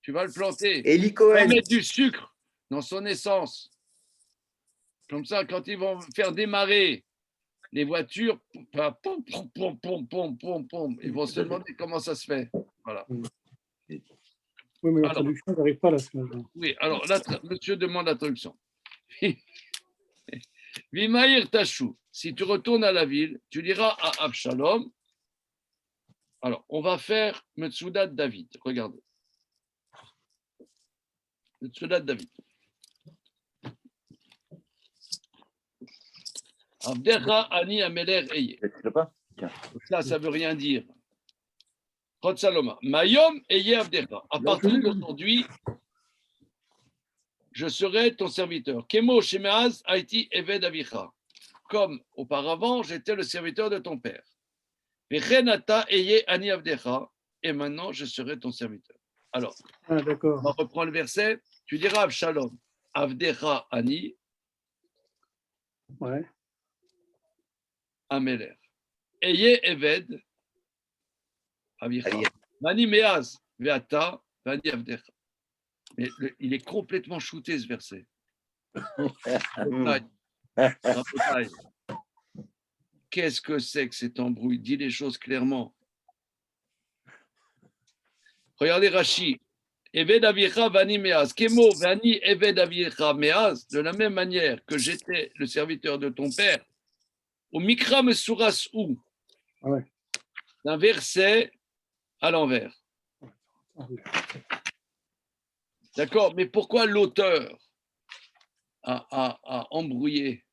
Tu vas mettre du sucre dans son essence. Comme ça, quand ils vont faire démarrer les voitures, ils vont se demander comment ça se fait. Voilà. Oui, mais la traduction n'arrive pas là. Oui, alors là, monsieur demande la traduction. Vimaïr Tachou, si tu retournes à la ville, tu diras à Avshalom. Alors, on va faire Metsudat David. Regardez. Metsudat David. Avdecha Ani Ameler Eye. Ça ne veut rien dire. Chod Saloma. Mayom Eye Avdecha. À partir d'aujourd'hui, je serai ton serviteur. Kemo Shemeaz Haiti Eved Avicha. Comme auparavant, j'étais le serviteur de ton père. Vechenata Eye Ani Avdecha. Et maintenant, je serai ton serviteur. Alors, on va reprendre le verset. Tu diras Avshalom. Avdecha Ani. Ouais. Ameler. Eye Eved Avicha. Vani Meaz Veata Vani Avdecha. Mais il est complètement shooté, ce verset. Qu'est-ce que c'est que cet embrouille? Dis les choses clairement. Regardez Rashi. Eved Avicha Vani Meaz. Kemo Vani Eved Avicha Meaz. De la même manière que j'étais le serviteur de ton père. Au Mikra Mesuras ou. D'un verset à l'envers. D'accord, mais pourquoi l'auteur à embrouiller.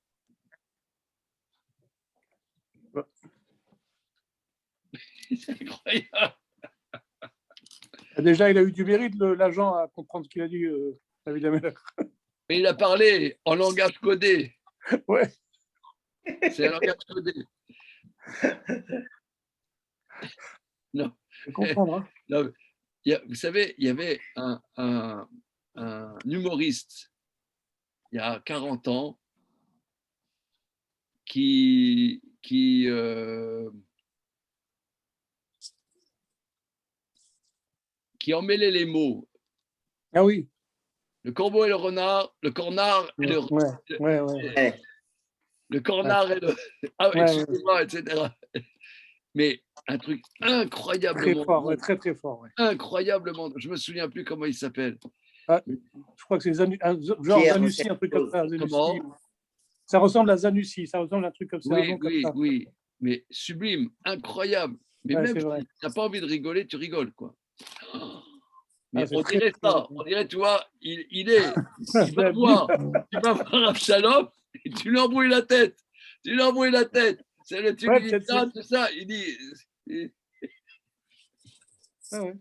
C'est incroyable. Déjà, il a eu du mérite, l'agent, à comprendre ce qu'il a dit, David Ameller. Mais il a parlé en langage codé. Ouais. C'est un langage codé. Non. Je comprends, hein. Non, vous savez, il y avait un humoriste il y a 40 ans qui emmêlait les mots. Ah oui. Le corbeau et le renard, le cornard et le Ouais. le cornard et le ah, excusez-moi, etc. Mais un truc Très incroyablement fort, drôle. ouais, très, très fort. Ouais. Incroyablement. Je me souviens plus comment il s'appelle. Je crois que c'est genre Pierre, Zanussi, un truc comme ça. Zanussi. Comment? Ça ressemble à Zanussi, ça ressemble à un truc comme ça. un nom comme ça. Oui. Mais sublime, incroyable. Mais Ouais, même c'est si vrai. tu n'as pas envie de rigoler, tu rigoles, quoi. Mais c'est on très, dirait très ça. drôle. On dirait, tu vois, il va voir Absalom et tu lui embrouilles la tête. C'est le tu Ouais, lui dis peut-être ça, c'est ça. Il dit, Ouais.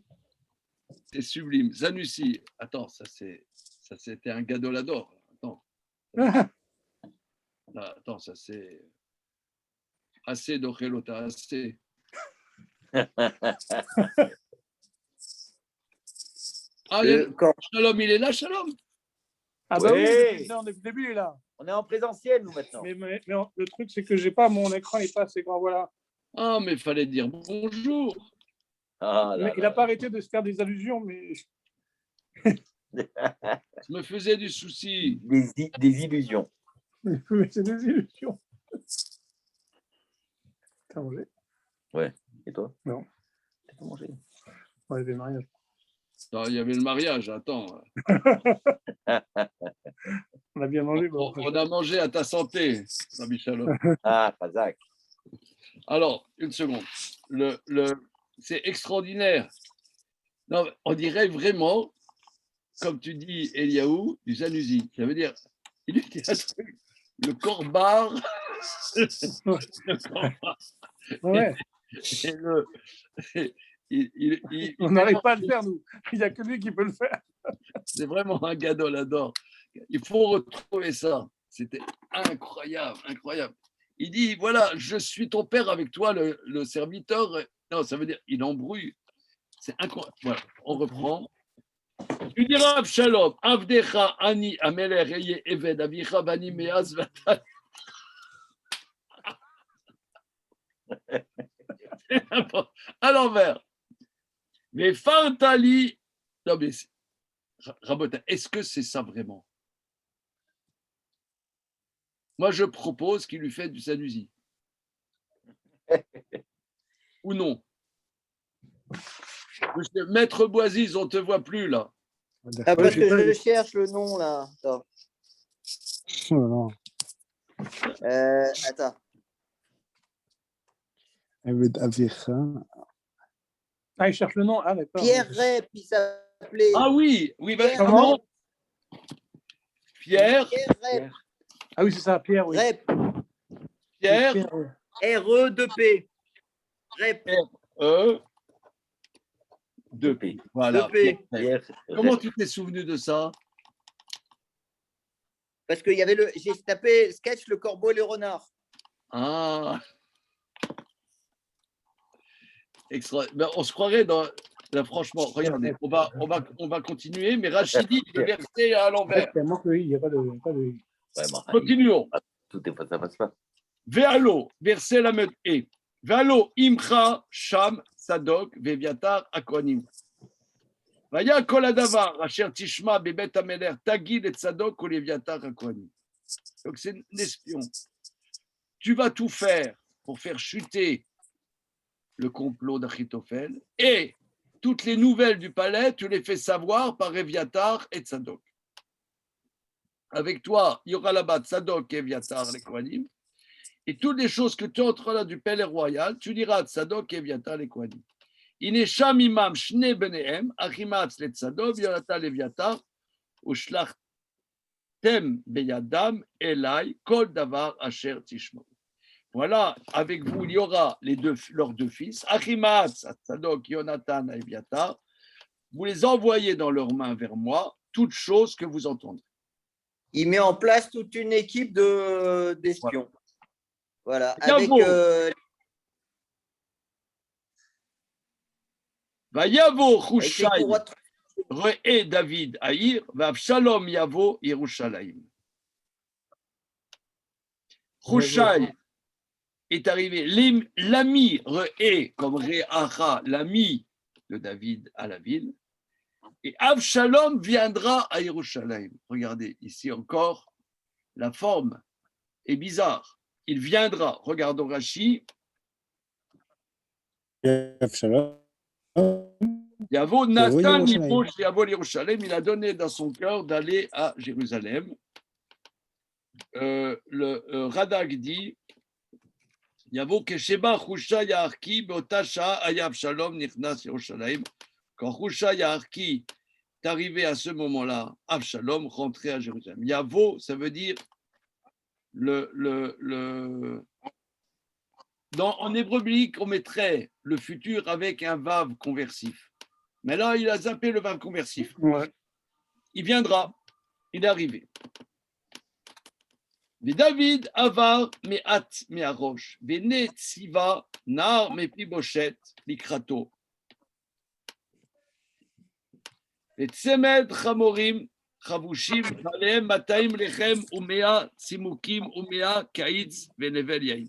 c'est sublime. Zanussi. Attends, ça c'était un gadolador. Attends, ça c'est assez d'ochelota, assez. Shalom, il est là, Shalom. Ah bah oui, Oui. on est au début, il est là. On est en présentiel, nous, maintenant. Mais le truc, c'est que j'ai pas, mon écran n'est pas assez grand, voilà. Ah, mais il fallait dire bonjour. Ah, là, Mais il n'a pas arrêté de se faire des allusions, mais Je me faisais du souci. des illusions. mais c'est des illusions. T'as mangé? Et toi? Non. T'as pas mangé? Ouais, des mariages. Non, il y avait le mariage, attends. On a bien mangé. Bon, On a mangé à ta santé, Rabbi Shalom. Ah, Razak. Alors, une seconde. C'est extraordinaire. Non, on dirait vraiment, comme tu dis, Eliaou, du Zanussi. Ça veut dire, il dit un truc, le corbar. Le corbar. Ouais. On n'arrive pas à le faire, nous. Il n'y a que lui qui peut le faire. C'est vraiment un gadolador. Il faut retrouver ça. C'était incroyable. Il dit, voilà, je suis ton père avec toi, le serviteur. Non, ça veut dire, il embrouille. C'est incroyable. Voilà, on reprend. Tu diras, Absalom, Avdecha, Ani, Ameler, Eye, Eved, Avicha, Bani, Meaz, Vatan. À l'envers. Mais Fartali. Non, mais Rabotin, est-ce que c'est ça vraiment? Moi, je propose qu'il lui fait du Zanussi. Ou non? Monsieur Maître Boisise, on ne te voit plus là. Ah, parce que je cherche le nom là. Attends. Oh, Attends. Ah, il cherche le nom. Ah, d'accord. Pierre Rep, il s'appelait. Ah oui, Pierre, comment? Pierre Rep. Ah oui, c'est ça, Pierre. Oui. Rep. Pierre, R-E-2-P. Rep. R-E-2-P. Voilà. 2P. Comment tu t'es souvenu de ça? Parce qu'il y avait j'ai tapé sketch le corbeau et le renard. Ah. Extra. Ben, on se croirait dans. Là, franchement, regardez, on va continuer, mais Rachidi, le verset à l'envers. Il n'y a pas de. Continuons. Tout est pas, ça passe pas. Ve'alo, verset la meute et. Ve'alo imcha sham sadok ve'viatar akonim. Vaya kol hadavar asher tishma bebet hameler tagid et sadok ou leviatar akonim. Donc c'est un espion. Tu vas tout faire pour faire chuter le complot d'Achitophel et toutes les nouvelles du palais, tu les fais savoir par Eviatar et Tzadok. Avec toi, il y aura là-bas Tzadok et Eviatar, les Kohanim. Et toutes les choses que tu entreras du palais royal, tu diras Tzadok et Eviatar, les Kohanim. Inesham imam shne benehem, achimatz le Tzadok, yorata l'Eviatar, ou shlach Tem beyadam elai kol davar asher tishmo. Voilà, avec vous, il y aura leurs deux fils, Achimaatz, Tzadok, Yonatan, Abiatar. Vous les envoyez dans leurs mains vers moi, toutes choses que vous entendez. Il met en place toute une équipe d'espions. Voilà. Avec, Vayavo avec les Hushai courroies re'e David Aïr, Vavshalom Yavo Yerushalayim. Hushai est arrivé, l'ami re'e, comme re'acha, l'ami de David à la ville, et Avshalom viendra à Yerushalayim. Regardez, ici encore, la forme est bizarre. Il viendra, regardons Rashi, Yavo Nathan Libo Yavo Yerushalayim, il a donné dans son cœur d'aller à Jérusalem. Le Radak dit Yavo Kesheba Chusha Yaharki Beotasha Ayav Shalom Nichnas Yerushalayim. Quand Chusha Yaharki est arrivé à ce moment-là, Avshalom rentrait à Jérusalem. Yavo, ça veut dire en hébreu biblique, on mettrait le futur avec un vav conversif. Mais là, il a zappé le vav conversif. Ouais. Il viendra, il est arrivé. David avar me'at me'arosh, vene tziva nar mepiboshet likrato. ותצמד חמורים חבושים עליהם 200 לחם ו100 צימוקים ו100 קיץ ונבל יין.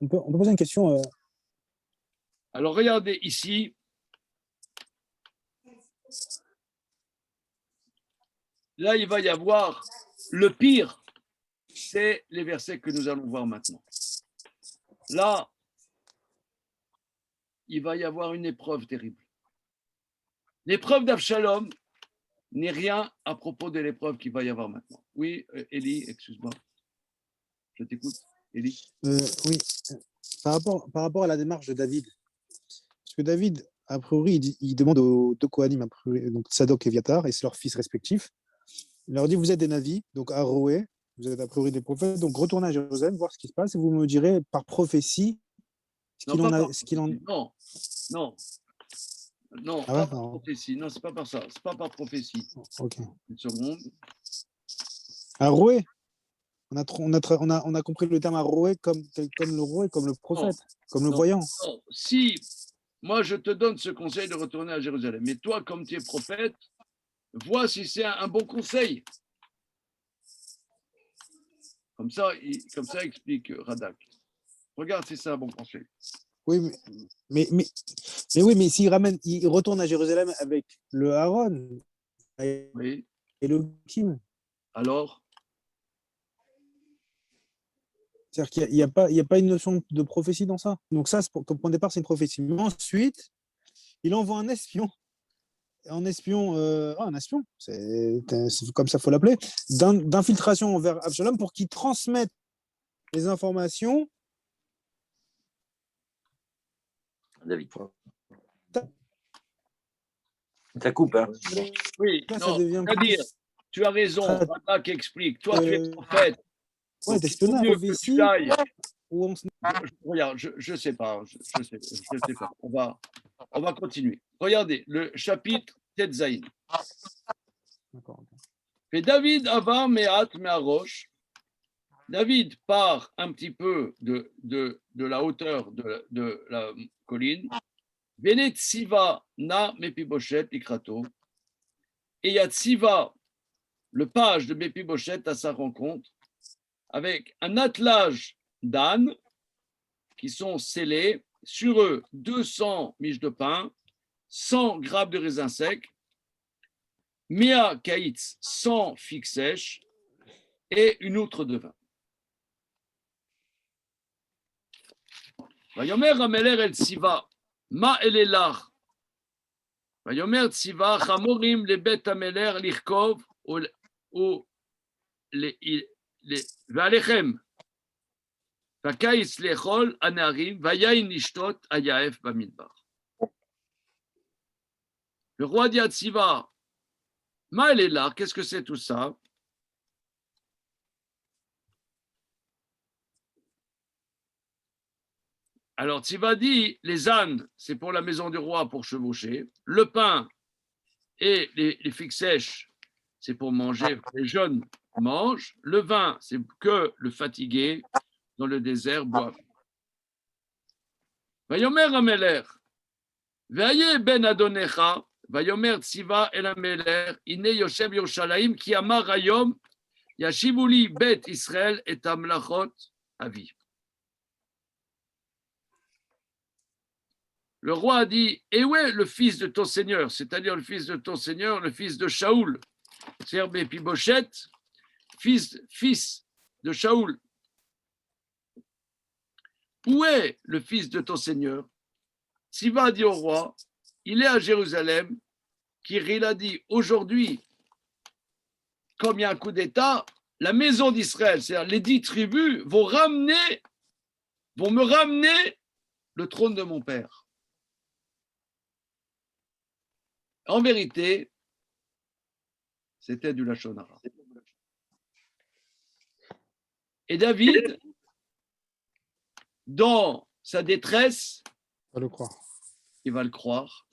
On peut poser une question. Alors regardez ici. Là, il va y avoir le pire, c'est les versets que nous allons voir maintenant. Là, il va y avoir une épreuve terrible. L'épreuve d'Avshalom n'est rien à propos de l'épreuve qu'il va y avoir maintenant. Oui, Élie, excuse-moi. Je t'écoute, Élie. Oui, par rapport à la démarche de David. Parce que David, a priori, il demande aux deux Kohanim, donc Tzadok et Abiatar, et c'est leurs fils respectifs. Il leur dit, vous êtes des navis, donc à Roé, vous êtes a priori des prophètes, donc retournez à Jérusalem, voir ce qui se passe, et vous me direz par prophétie ce qu'il en... Non, Ah ouais, pas par prophétie. Non, c'est pas par ça. C'est pas par prophétie. Ok. Une seconde. À Roé, on a compris le terme à Roé comme le Roé, comme le prophète, comme le voyant. Non. Si moi je te donne ce conseil de retourner à Jérusalem, mais toi, comme tu es prophète, vois si c'est un bon conseil. Comme ça explique Radak. Regarde si c'est un bon conseil. Oui, mais oui, mais il retourne à Jérusalem avec le Aaron et le Kim. Alors, c'est-à-dire qu'il n'y a pas une notion de prophétie dans ça. Donc ça, comme point de départ, c'est une prophétie. Mais ensuite, il envoie un espion. Un espion, c'est comme ça, il faut l'appeler, d'infiltration envers Absalom pour qu'il transmette les informations. David. Ça coupe, hein? Oui, là, non, ça devient c'est-à-dire, tu as raison, Radak explique. Toi, tu es prophète. Ouais, d'espionnage, prophétie. Regarde, je sais pas. Je sais pas. On va continuer. Regardez, le chapitre Tetzaïn. Et David avant Me'at Me'arosh. David part un petit peu de la hauteur de la colline. Venet Tsiva na Mepiboshet Ikrato. Et il y a Tsiva, le page de Mepiboshet, à sa rencontre, avec un attelage d'ânes qui sont scellés, sur eux 200 miches de pain, 100 grappes de raisins secs, 100 kaïts, 100 figues sèches et une outre de vin. Vayomer Ameler el Tsiva, ma elelach. Vayomer Tsiva, chamorim le bet Ameler lichkov ou ועליכם, והקיץ לאכול הנערים, ויין לשתות היעף במדבר. Le roi dit à Tsiva, Ma elle est là, qu'est-ce que c'est tout ça? Alors Tsiva dit, les ânes, c'est pour la maison du roi pour chevaucher. Le pain et les figues sèches, c'est pour manger, les jeunes mangent. Le vin, c'est que le fatigué dans le désert boive. Vayomer Ameler, Vaye ben Adonecha, Vayomer Tsiva el Ameler, Ine Yoshem Yerushalayim, Ki Amar Hayom, Yashivuli Bet Israël et Amlachot Avi. Le roi a dit, et où est le fils de ton seigneur, c'est-à-dire le fils de ton seigneur, le fils de Shaoul, c'est-à-dire Méphibosheth, fils de Shaoul. Où est le fils de ton seigneur? Tsiva a dit au roi, il est à Jérusalem, qu'il a dit, aujourd'hui, comme il y a un coup d'État, la maison d'Israël, c'est-à-dire les 10 tribus, vont me ramener le trône de mon père. En vérité, c'était du Lachon Hara. Et David, dans sa détresse, On va le croire. il va le croire.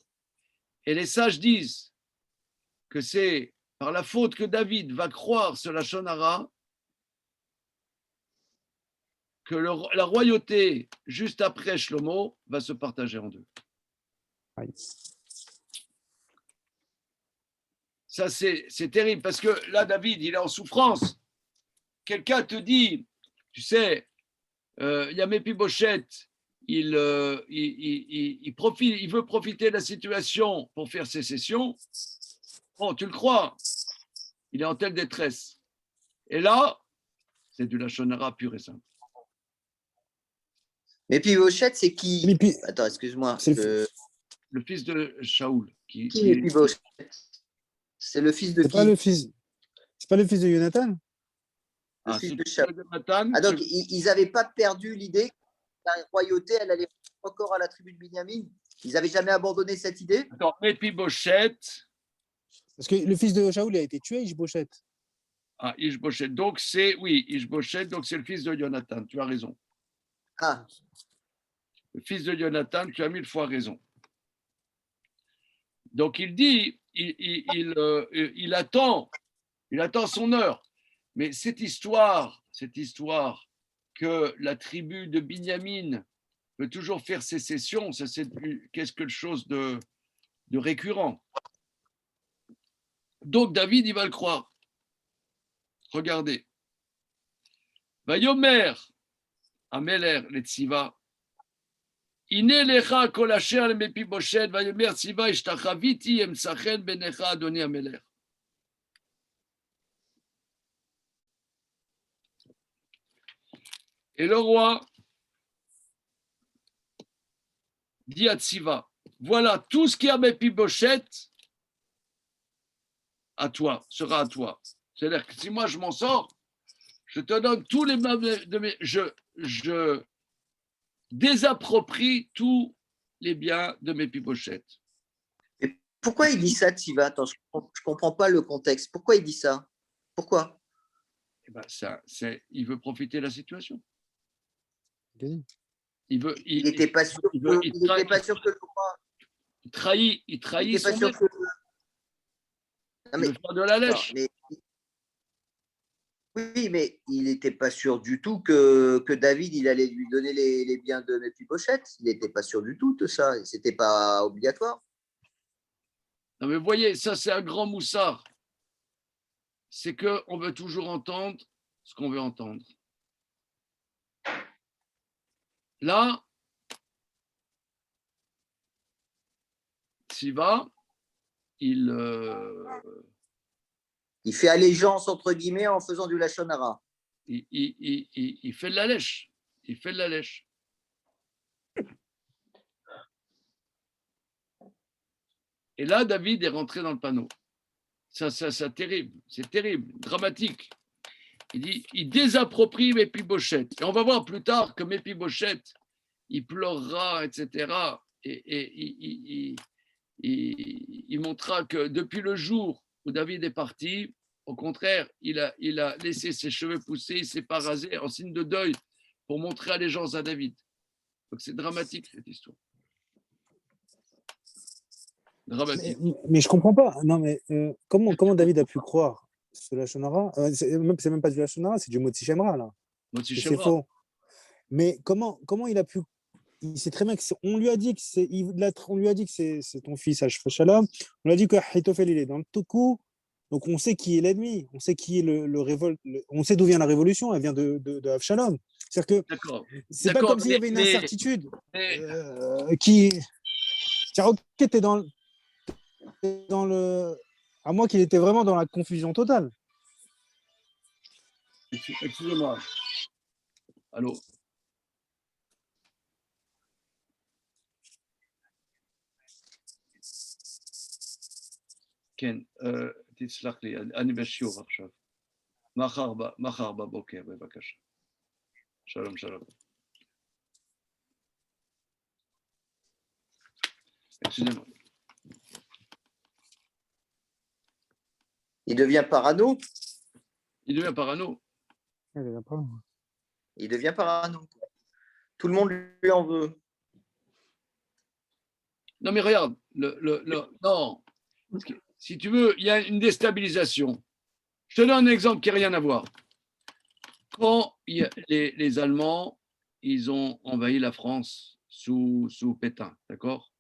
Et les sages disent que c'est par la faute que David va croire ce Lachon Hara que la royauté, juste après Shlomo, va se partager en deux. Aïe. Ça, c'est terrible parce que là, David, il est en souffrance. Quelqu'un te dit, tu sais, il y a Méphibosheth, il veut profiter de la situation pour faire sécession. Bon, tu le crois, il est en telle détresse. Et là, c'est du Lachon Hara pur et simple. Méphibosheth, c'est qui? Mépi- Attends, excuse-moi. C'est Le fils de Shaoul. Qui Méphibosheth? C'est le fils de C'est qui? pas le fils. C'est pas le fils de Jonathan? Le fils de Shaoul. Jonathan, Ah, donc, ils n'avaient pas perdu l'idée que la royauté, elle allait encore à la tribu de Binyamin. Ils n'avaient jamais abandonné cette idée? Attends, Méphibosheth. Parce que le fils de Shaoul a été tué, Ishbosheth. Ah, Ishbosheth. Donc, Ishbosheth, donc c'est le fils de Jonathan. Tu as raison. Ah, Le fils de Jonathan, tu as 1000 fois raison. Donc, il dit, il attend son heure. Mais cette histoire que la tribu de Binyamin peut toujours faire sécession, ça c'est quelque chose de récurrent. Donc David, il va le croire. Regardez. Vayomer Ameler le Tsiva. Ine lecha kol asher le Mephibosheth vayomer Tsiva ishtachaviti emsachen benecha adoni Ameler. Et le roi dit à Tsiva, voilà, tout ce qui est à Mephibosheth, à toi, sera à toi. C'est-à-dire que si moi je m'en sors, je te donne tous les meubles de mes... Je désapproprie tous les biens de Mephibosheth. et pourquoi il dit ça, Tsiva? Attends, je ne comprends pas le contexte. Pourquoi il dit ça? Pourquoi? Eh ben, il veut profiter de la situation. Ok. Il n'était pas sûr que le roi. Il trahit Il n'était son pas sûr maître. que. Non, Il mais, veut faire de la lèche. non, mais- Oui, mais il n'était pas sûr du tout que David il allait lui donner les biens de Mephibosheth. Il n'était pas sûr du tout de ça. Ce n'était pas obligatoire. Non, mais vous voyez, ça c'est un grand moussard. C'est qu'on veut toujours entendre ce qu'on veut entendre. Là, Siva, il Il fait allégeance entre guillemets en faisant du Lachon Hara. fait de la lèche. Il fait de la lèche. Et là, David est rentré dans le panneau. Ça, terrible. C'est terrible, dramatique. Il dit, il désapproprie Méphibosheth. Et on va voir plus tard que Méphibosheth, il pleurera, etc. Et il montra que depuis le jour où David est parti, au contraire, il a laissé ses cheveux pousser, il ne s'est pas rasé en signe de deuil pour montrer allégeance à David. Donc c'est dramatique cette histoire. Dramatique. Mais je comprends pas. Non, mais comment David a pu croire ce Lachonara? C'est même pas du Lachonara, c'est du Motzi Shemra, là. Motzi C'est Shemra. faux. Mais comment il a pu. Il sait très bien que on lui a dit que on lui a dit que c'est ton fils Shalom. On lui a dit que Ahitophel il est dans le coup. Donc on sait qui est l'ennemi, on sait qui est le révolte, on sait d'où vient la révolution, elle vient de Avshalom. C'est-à-dire que D'accord. c'est pas comme s'il y avait une incertitude mais- qui. Tiens, ok, t'es dans le. À moi qu'il était vraiment dans la confusion totale. Excusez-moi. Allô. כן, תסלח לי, אני בשיעור עכשיו. מחר בבוקר, בבקשה. שלום, שלום. Excusez-moi. Il devient parano. Il devient parano. Il devient parano. Tout le monde lui en veut. Non, mais regarde, non. Si tu veux, il y a une déstabilisation. Je te donne un exemple qui n'a rien à voir. Quand les Allemands, ils ont envahi la France sous Pétain, d'accord?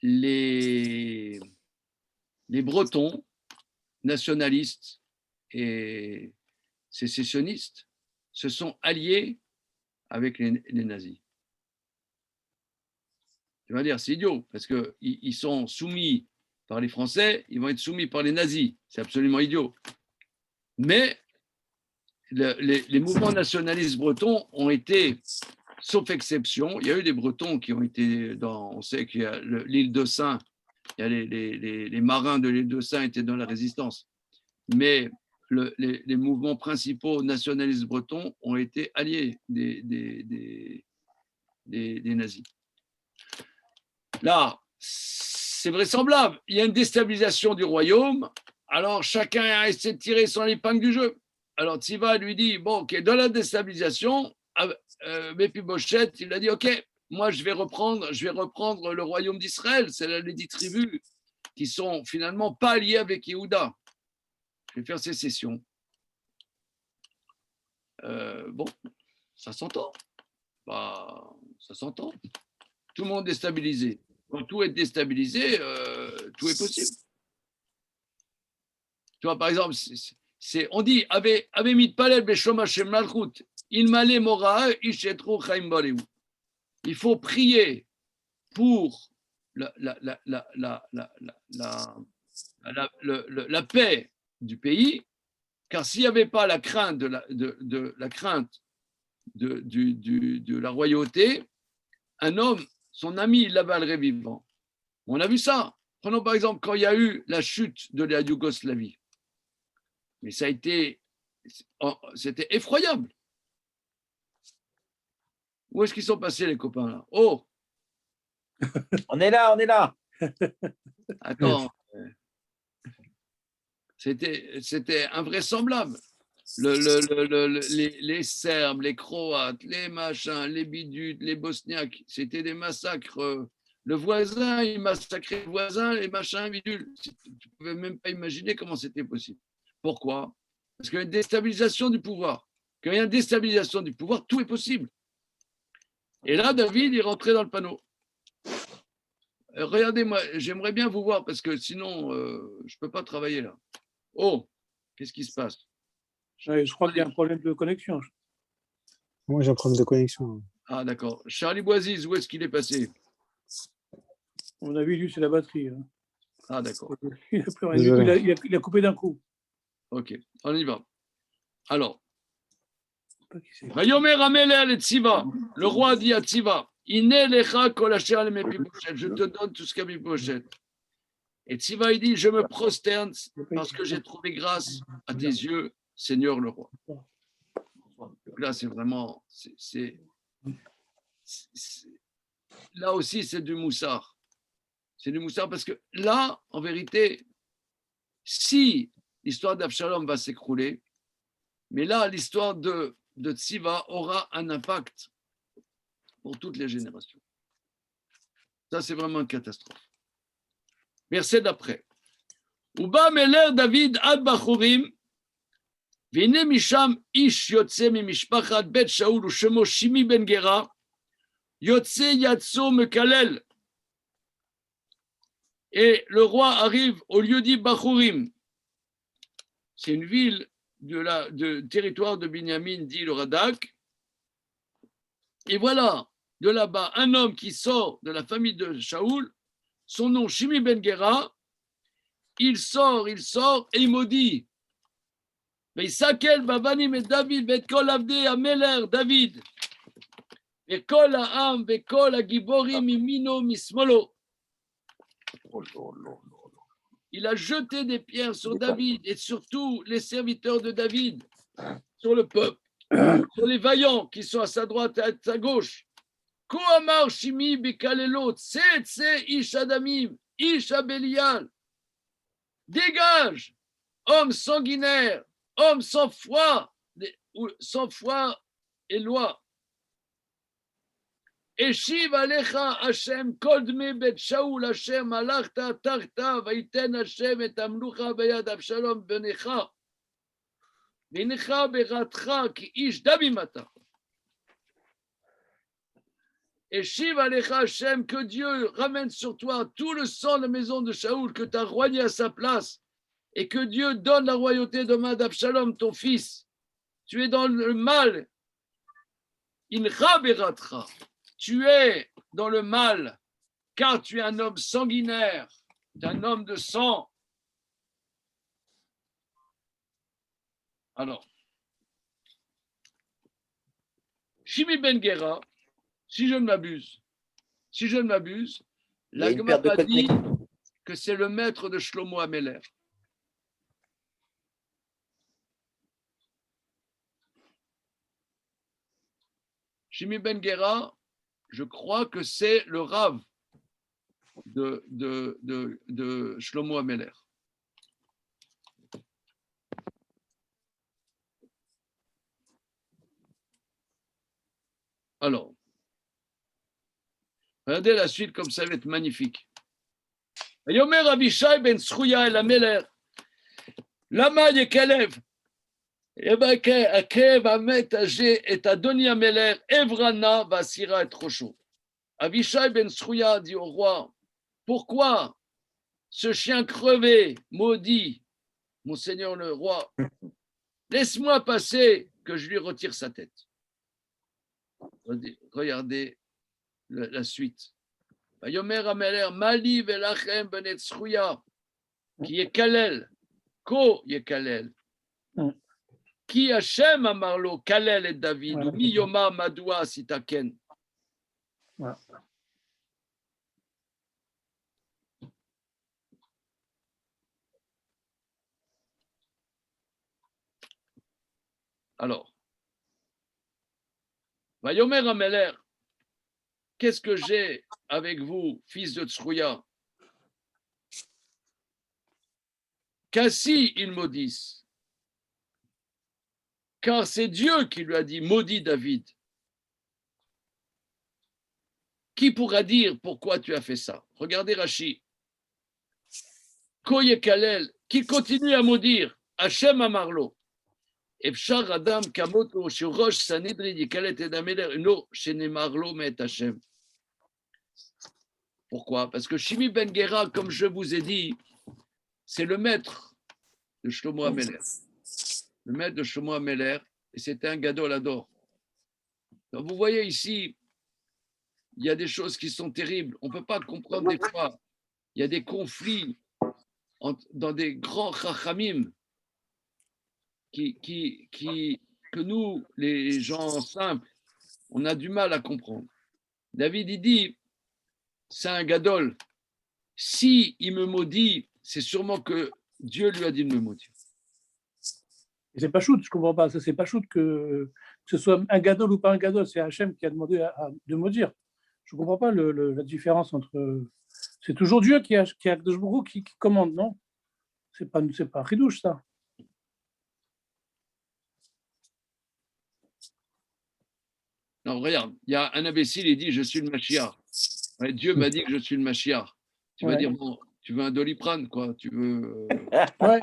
Les Bretons, nationalistes et sécessionnistes, se sont alliés avec les nazis. Tu vas dire, c'est idiot, parce qu'ils sont soumis par les Français, ils vont être soumis par les nazis. C'est absolument idiot. Mais les mouvements nationalistes bretons ont été, sauf exception, il y a eu des Bretons qui ont été on sait qu'il y a l'île de Saint, il y a les marins de l'île de Saint étaient dans la résistance. Mais les mouvements principaux nationalistes bretons ont été alliés des nazis. Là, c'est vraisemblable. Il y a une déstabilisation du royaume. Alors, chacun a essayé de tirer son épingle du jeu. Alors, Tziva lui dit, bon, ok, dans la déstabilisation, Mephibosheth, il a dit, ok, moi, je vais reprendre le royaume d'Israël. C'est les 10 tribus qui sont finalement pas liées avec Yehuda. Je vais faire sécession. Bon, ça s'entend. Ça s'entend. Tout le monde est déstabilisé. Quand tout est déstabilisé, tout est possible. Tu vois, par exemple, on dit avait mitpalel beshom Hashem malchut, il malé mora ishetru chaim bareu. Il faut prier pour la paix du pays, car s'il n'y avait pas la crainte de la royauté, un homme, son ami, il l'avalerait vivant. On a vu ça. Prenons par exemple quand il y a eu la chute de la Yougoslavie. Mais c'était effroyable. Où est-ce qu'ils sont passés les copains là? Oh, On est là. attends. C'était invraisemblable. Les Serbes, les Croates, les machins, les bidules, les Bosniaques, c'était des massacres. Le voisin, il massacrait le voisin, les machins, bidules. Tu ne pouvais même pas imaginer comment c'était possible. Pourquoi? Parce qu'il y a une déstabilisation du pouvoir. Quand il y a une déstabilisation du pouvoir, tout est possible. Et là, David est rentré dans le panneau. Regardez-moi, j'aimerais bien vous voir parce que sinon, je ne peux pas travailler là. Oh, qu'est-ce qui se passe? Je crois qu'il y a un problème de connexion. Moi, j'ai un problème de connexion. Ah, d'accord. Charlie Boisiz, où est-ce qu'il est passé? À mon avis, lui, c'est la batterie. Hein. Ah, d'accord. Il a plus rien. Il a coupé d'un coup. Ok, on y va. Alors, Je sais pas qui c'est. Vayomer Amelech le Tziva. Le roi dit à Tziva, Iné lecha kol asher al Mephibosheth. Je te donne tout ce qu'a Mephibosheth. Et Tziva, il dit, je me prosterne parce que j'ai trouvé grâce à tes yeux, Seigneur le roi. Donc là, c'est vraiment, là aussi, c'est du moussard. C'est du moussard parce que là, en vérité, si l'histoire d'Absalom va s'écrouler, mais là, l'histoire de Tsiva aura un impact pour toutes les générations. Ça, c'est vraiment une catastrophe. Verset d'après. Uba meler David ad Bachurim, והנה משם איש יוצא ממשפחת בית שאול ושמו שימי בן גרה, יוצא יצאו מקלל. Et le roi arrive au lieu dit Bachurim. C'est une ville de territoire de Binyamin, dit le Radak. Et voilà, de là-bas, un homme qui sort de la famille de Shaoul, son nom Shimi ben Gera, il sort, et il maudit. ויסקל בבנים את דוד ואת כל עבדי המלך דוד וכל העם וכל הגיבורים מימינו משמאלו. Il a jeté des pierres sur David et surtout les serviteurs de David, sur le peuple, sur les vaillants qui sont à sa droite et à sa gauche. Ko amar Shimi bekalelot, tse ish adamim, ish abelial. Dégage, homme sanguinaire, homme sans foi et loi. Eshiv alecha Hashem kodme bet Shaul Hashem alachta tarta vaiten Hashem et amlucha beyad Absalom benecha benecha beratcha ki ish damimata. Eshiv alecha Hashem, que Dieu ramène sur toi tout le sang de la maison de Shaul que tu as rogné à sa place et que Dieu donne la royauté de main d'Absalom, ton fils. Tu es dans le mal. Incha beratcha. Tu es dans le mal, car tu es un homme sanguinaire, tu es un homme de sang. Alors, Shimi ben Gera, si je ne m'abuse, la Gemara dit que c'est le maître de Shlomo Améler. Shimi ben Gera, je crois que c'est le Rav de Shlomo Améler. Alors, regardez la suite comme ça va être magnifique. Yomer Abishai ben Srouya el Améler, Lama Yekalev, Akev Amet Age et Adoni Améler, Evrana Vasira et Rocho. Abishai ben Srouya dit au roi, pourquoi ce chien crevé maudit, mon seigneur le roi, laisse-moi passer que je lui retire sa tête. Regardez la suite. Yomer Améler, Mali Velachem ben Srouya, qui est Kalel, Ko Yekalel. Qui Hashem amarlo, Kalel et David, ou mi Yoma Madoua Sitaken. Alors, Vayomer Améler, qu'est-ce que j'ai avec vous, fils de Tsrouya? Qu'ainsi ils maudissent. Car c'est Dieu qui lui a dit, maudit David. Qui pourra dire pourquoi tu as fait ça? Regardez Rashi. Koye Kalel, qui continue à maudire, Hachem Amarlo. Efshar Adam Kamoto, Shirosh Sanedri, Yikalet et Dameler, no, Shenemarlo met Hachem. Pourquoi? Parce que Shimi ben Gera, comme je vous ai dit, c'est le maître de Shlomo Améler. Le maître de Shlomo Améler, et c'était un Gadol Hador. Donc vous voyez ici, il y a des choses qui sont terribles. On ne peut pas comprendre des fois. Il y a des conflits dans des grands chachamim que nous, les gens simples, on a du mal à comprendre. David, il dit, c'est un Gadol. Si il me maudit, c'est sûrement que Dieu lui a dit de me maudire. C'est pas shoot, je comprends pas. C'est pas shoot que ce soit un gadol ou pas un gadol. C'est Hachem qui a demandé de maudire. Je ne comprends pas la différence entre. C'est toujours Dieu qui a Akadosh Baruch Hu qui commande, non? C'est pas un chidouche, ça. Non, regarde, il y a un imbécile, il dit je suis le Mashiach. Ouais, Dieu m'a dit que je suis le Mashiach. Tu vas Ouais. dire, bon, tu veux un Doliprane, quoi. Tu veux Ouais.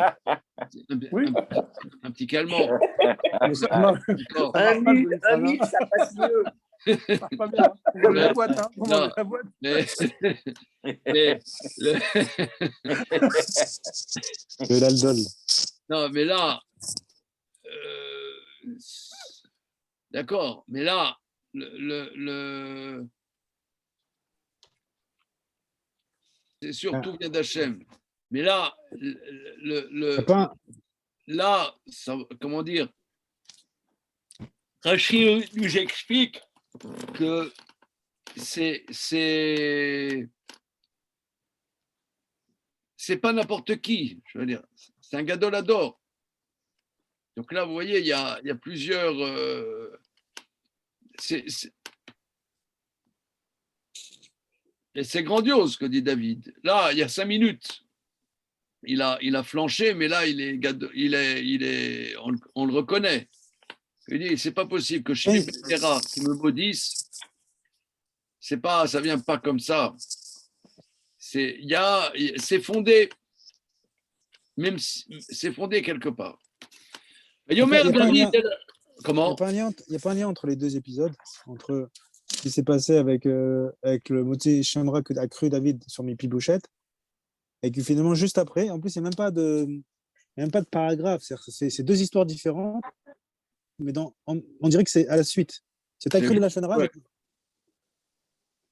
Oui. un petit calmant. Mais ça marche D'accord. pas, le Doliprane, Un mille, ça passe mieux. ça marche pas bien. Vous mangez la boîte, hein. Vous Non. mangez la boîte. Mais, mais De l'aldol. non, mais là, euh, d'accord, mais là, c'est sûr, tout vient d'Hachem. Mais là, C'est pas là, comment dire, Rachid nous explique que c'est pas n'importe qui, je veux dire, c'est un gadolador. Donc là, vous voyez, il y a plusieurs. Et c'est grandiose ce que dit David. Là, il y a 5 minutes, il a flanché, mais là, on le reconnaît. Il dit, c'est pas possible que chez les Pétera qui me maudissent, ça vient pas comme ça. C'est fondé, même si, c'est fondé quelque part. Yomer David, comment? Il n'y a pas un lien entre les deux épisodes, entre ce qui s'est passé avec le Moti Shemra que a cru David sur Mépibouchette, et que finalement, juste après, en plus, il n'y a même pas de paragraphe. C'est deux histoires différentes, mais on dirait que c'est à la suite. C'est écrit de la Shonra. Ouais.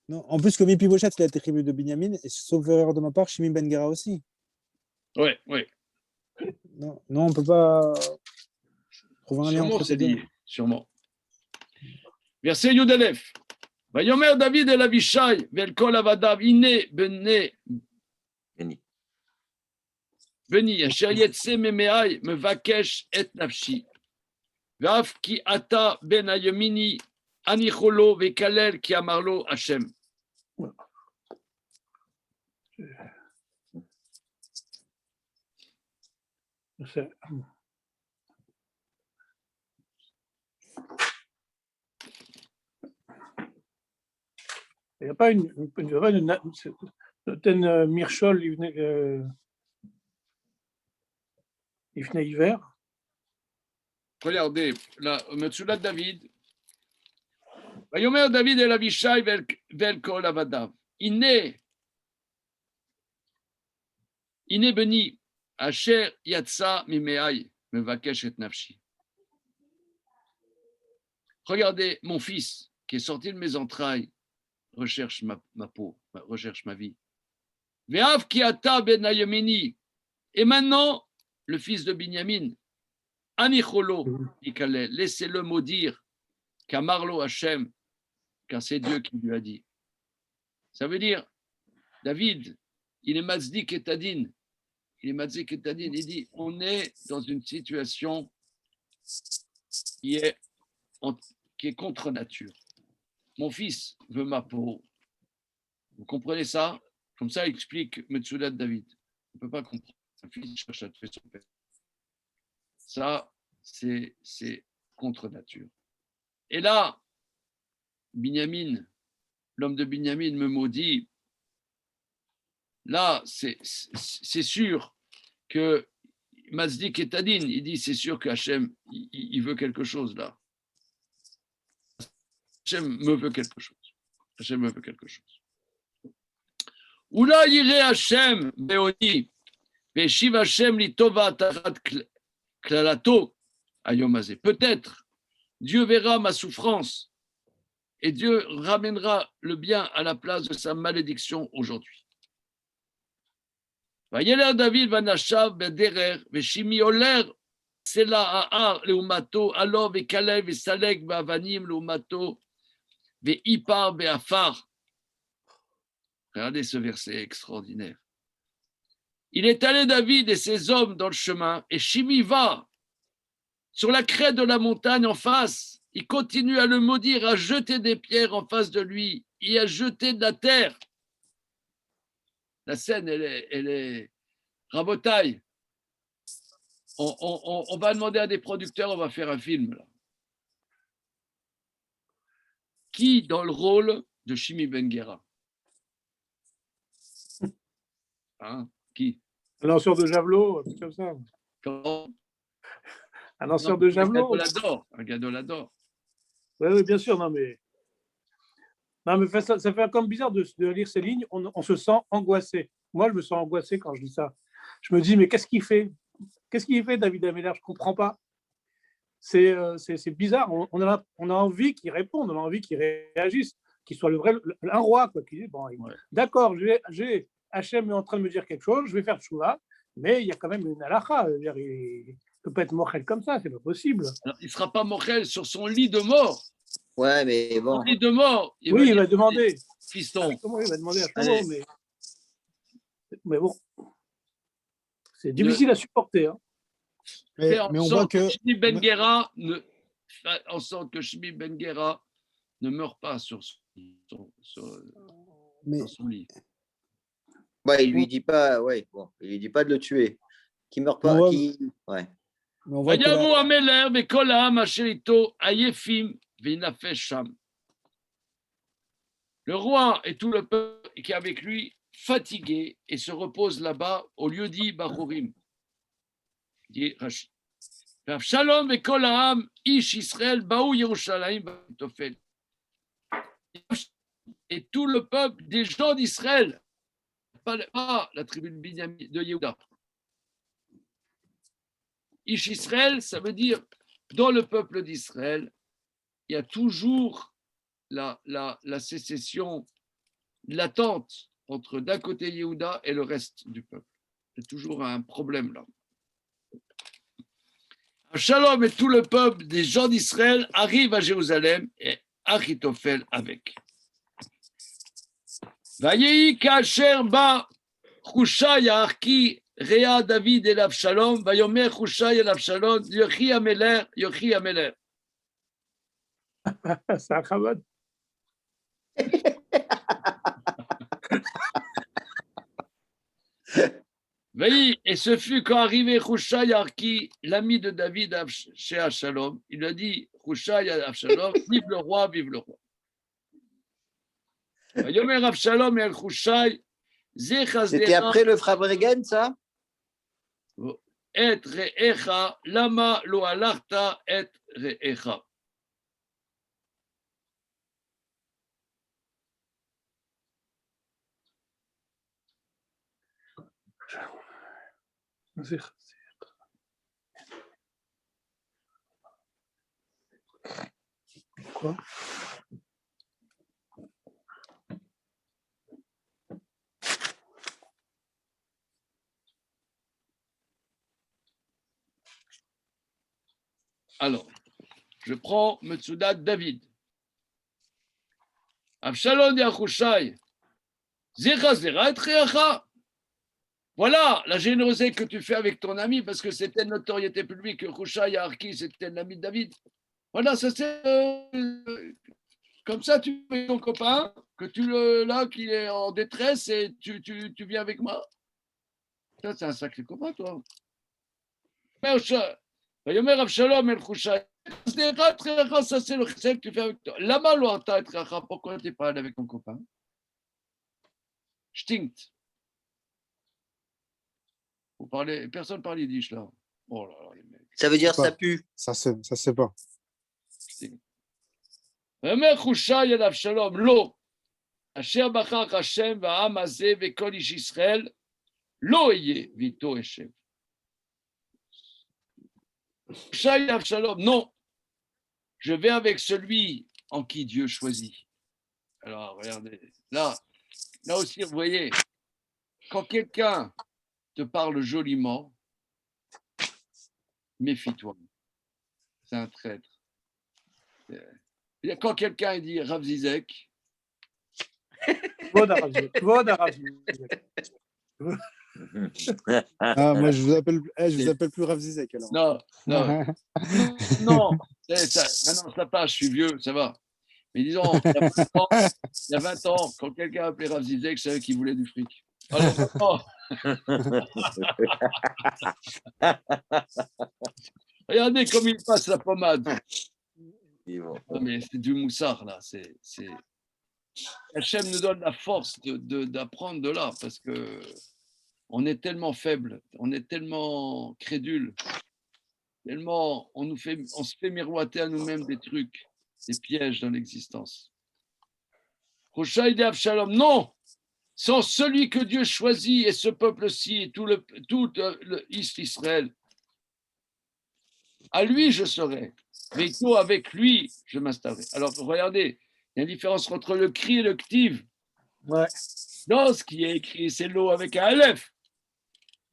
Non, en plus que Mépibouchette, il a été tribu de Binyamin, et sauf erreur de ma part, Shimon Ben Gera aussi. Oui. Non, on ne peut pas trouver un lien Sûrement, entre c'est ces deux. lié. Sûrement. Verset Yudalef. Vayomer David el Avishai, vel kol avadav, iné, Beni, asher yetse memeai, me vakesh et nafshi. Vav ki ata ben ayomini, anicholo vekalel ki amarlo Hashem. C'est- Il n'y a pas une certaine Mirchol, il venait hiver. Regardez, là, Metsulat David. Vayomer David el Avishai, vel kol avadav. Iné beni, asher yatsa mimeai, me vakesh et nafshi. Regardez, mon fils, qui est sorti de mes entrailles, recherche ma peau, recherche ma vie. Ve'av ki ata ben ayomini. Et maintenant, le fils de Binyamin, Anicholo, Mikalel, laissez-le maudire, Kamarlo Hashem, car c'est Dieu qui lui a dit. Ça veut dire, David, il est Mazdik et Tadin. Il dit, on est dans une situation qui est contre nature. Mon fils veut ma peau. Vous comprenez ça? Comme ça, il explique Metsulat David. On ne peut pas comprendre. Un fils cherche à tuer son père. Ça, c'est contre nature. Et là, Binyamin, l'homme de Binyamin me maudit. Là, c'est sûr que Mazdik et Tadin, il dit, c'est sûr que Hachem, il veut quelque chose là. Hachem me veut quelque chose. Hachem me veut quelque chose. Oula yireh Hachem beoni, veshiv Hachem li tova tarat klalato ayomazé. Peut-être Dieu verra ma souffrance et Dieu ramènera le bien à la place de sa malédiction aujourd'hui. Vayeler David vanashav bederer veshimi oler sela ahar leumato alo vekalev vesalek vavanim leumato veipar beafar. Regardez ce verset extraordinaire. Il est allé David et ses hommes dans le chemin et Shimi va sur la crête de la montagne en face. il continue à le maudire, à jeter des pierres en face de lui et à jeter de la terre. La scène, elle est rabotaille. On va demander à des producteurs, on va faire un film. Là. Qui dans le rôle de Shimi Ben Gera? Hein? Qui? Un lanceur de javelot, un truc comme ça. Comment? Un lanceur de javelot. Un gadol-ador. Oui, bien sûr. Non, mais ça fait comme bizarre de lire ces lignes. On se sent angoissé. Moi, je me sens angoissé quand je lis ça. Je me dis, mais qu'est-ce qu'il fait? Qu'est-ce qu'il fait, David Ameller? Je ne comprends pas. C'est bizarre. On a envie qu'il réponde, on a envie qu'il réagisse, qu'il soit un roi. Quoi, qui dit, bon, Ouais. d'accord, Hachem est en train de me dire quelque chose, je vais faire tchouva, mais il y a quand même une halakha. Il ne peut pas être mochel comme ça, c'est pas possible. Alors, il ne sera pas mochel sur son lit de mort. Ouais, mais bon. Son lit de mort. Il va demander. Fiston. Il va demander à Shlomo, mais bon. C'est difficile à supporter. Hein. Mais on voit que Shimi Ben Gera on sent que Shimi Ben Gera ne meurt pas sur son lit. Ouais, il lui dit pas, il lui dit pas de le tuer. Qui meurt pas, mais on voit que Vayavo Ameler vekol ha'am asher ito ayefim ve'inafesh sham. Le roi et tout le peuple qui est avec lui fatigués et se reposent là-bas au lieu dit Bachurim. Dit Rashi. Shalom vekol ha'am ish Israël baou Yerushalayim v'tofel. Et tout le peuple des gens d'Israël, pas la tribu de Binyamin, de Yehuda. Ish Israël, ça veut dire dans le peuple d'Israël, il y a toujours la sécession, l'attente entre d'un côté Yehuda et le reste du peuple. Il y a toujours un problème là. Shalom et tout le peuple des gens d'Israël arrivent à Jérusalem et Achitophel avec. Vayehi kasher ba Chushai arki Réa David et l'Avshalom, Vayomer Chushai et l'Avshalom, Yochi Ameler, Yochi Ameler. C'est un cravate. Vaï, et ce fut quand arrivé Chushai Arki, l'ami de David chez Avshalom, il a dit Chushai à Avshalom, vive le roi, vive le roi. Vayomer Avshalom et Al-Chushai, C'était après le Frabregen, ça? Et re'echa, lama lo alachta et re'echa. Quoi? Alors, je prends Metsudat David. Avshalom Yachushai, Zera Zera et Reacha. Voilà la générosité que tu fais avec ton ami, parce que c'était une notoriété publique que Chushai Arki, c'était l'ami de David. Voilà, ça c'est comme ça, tu fais ton copain, que tu le là, qu'il est en détresse et tu viens avec moi. Ça, c'est un sacré copain, toi. Vayomer Avshalom el Chushai. Ça, c'est le chesed que tu fais avec toi. Lama lo ata et Reacha, pourquoi tu n'es pas allé avec ton copain? Stinkt. Vous parlez, personne ne parle yiddish là. Oh là là, les mecs. Ça veut dire Pas. ça pue. ça se sait pas. Vayomer Chushai el Avshalom lo. Asher bachar Hashem va'am hazeh ve'kol ish Yisrael lo yeh vito eshev. Chushai el Avshalom, non. Je vais avec celui en qui Dieu choisit. Alors, regardez, là aussi, vous voyez, quand quelqu'un te parle joliment, méfie-toi. C'est un traître. Quand quelqu'un dit Rav Zizek, Kvod Arav Zizek. Ah, moi, je vous appelle plus Rav Zizek alors. Non, non, non. Maintenant, ça passe, je suis vieux, ça va. Mais disons, il y a 20 ans, quand quelqu'un appelait Rav Zizek, je savais qu'il voulait du fric. Alors maintenant, regardez comme il passe la pommade. Non, mais c'est du moussard, là. Hachem nous donne la force d'apprendre de là, parce que on est tellement faible, on est tellement crédule, tellement on se fait miroiter à nous-mêmes des trucs, des pièges dans l'existence. Rochaï de Avshalom, non, sans celui que Dieu choisit et ce peuple-ci et tout le Israël. À lui je serai, Veito avec lui je m'installerai. Alors regardez, il y a une différence entre le cri et le ktiv. Ouais. Non, ce qui est écrit, c'est l'eau avec un Aleph.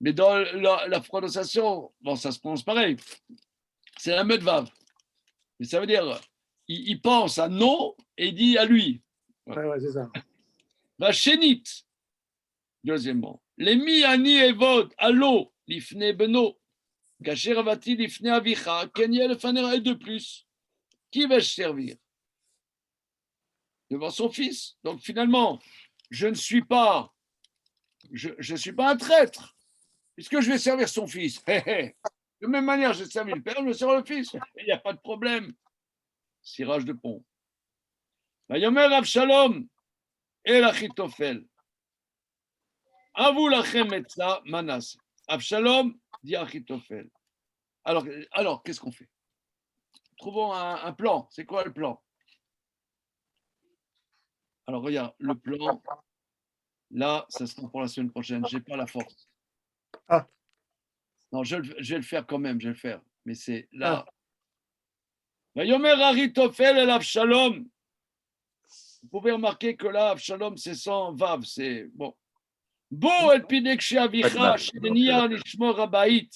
Mais dans la prononciation, bon, ça se prononce pareil. C'est la medvav. Mais ça veut dire, il pense à non et il dit à lui. Ouais, c'est ça. Va chénit. Deuxièmement, les mi ani evod allo lifne beno. Gacher avati lifne avicha. Kenya le fanera et de plus. Qui va se servir? Devant son fils. Donc finalement, je ne suis pas un traître. Puisque je vais servir son fils. De même manière, j'ai servi le père, je vais servir le fils. Il n'y a pas de problème. Cirage de pont. Vayomer Avshalom et l'Achitophel. Avou lachem etzla manas. Avshalom dit Achitophel. Alors qu'est-ce qu'on fait? Trouvons un plan. C'est quoi le plan? Alors, regarde, le plan, là, ça sera pour la semaine prochaine. Je n'ai pas la force. Ah. Non, je vais le faire quand même, je vais le faire. Mais c'est là. Vayomer Achitophel et l'Avshalom. Vous pouvez remarquer que là, Avshalom, c'est sans vav, c'est bon. Bo el pidek sheavicha sheniyar lishmor habayit.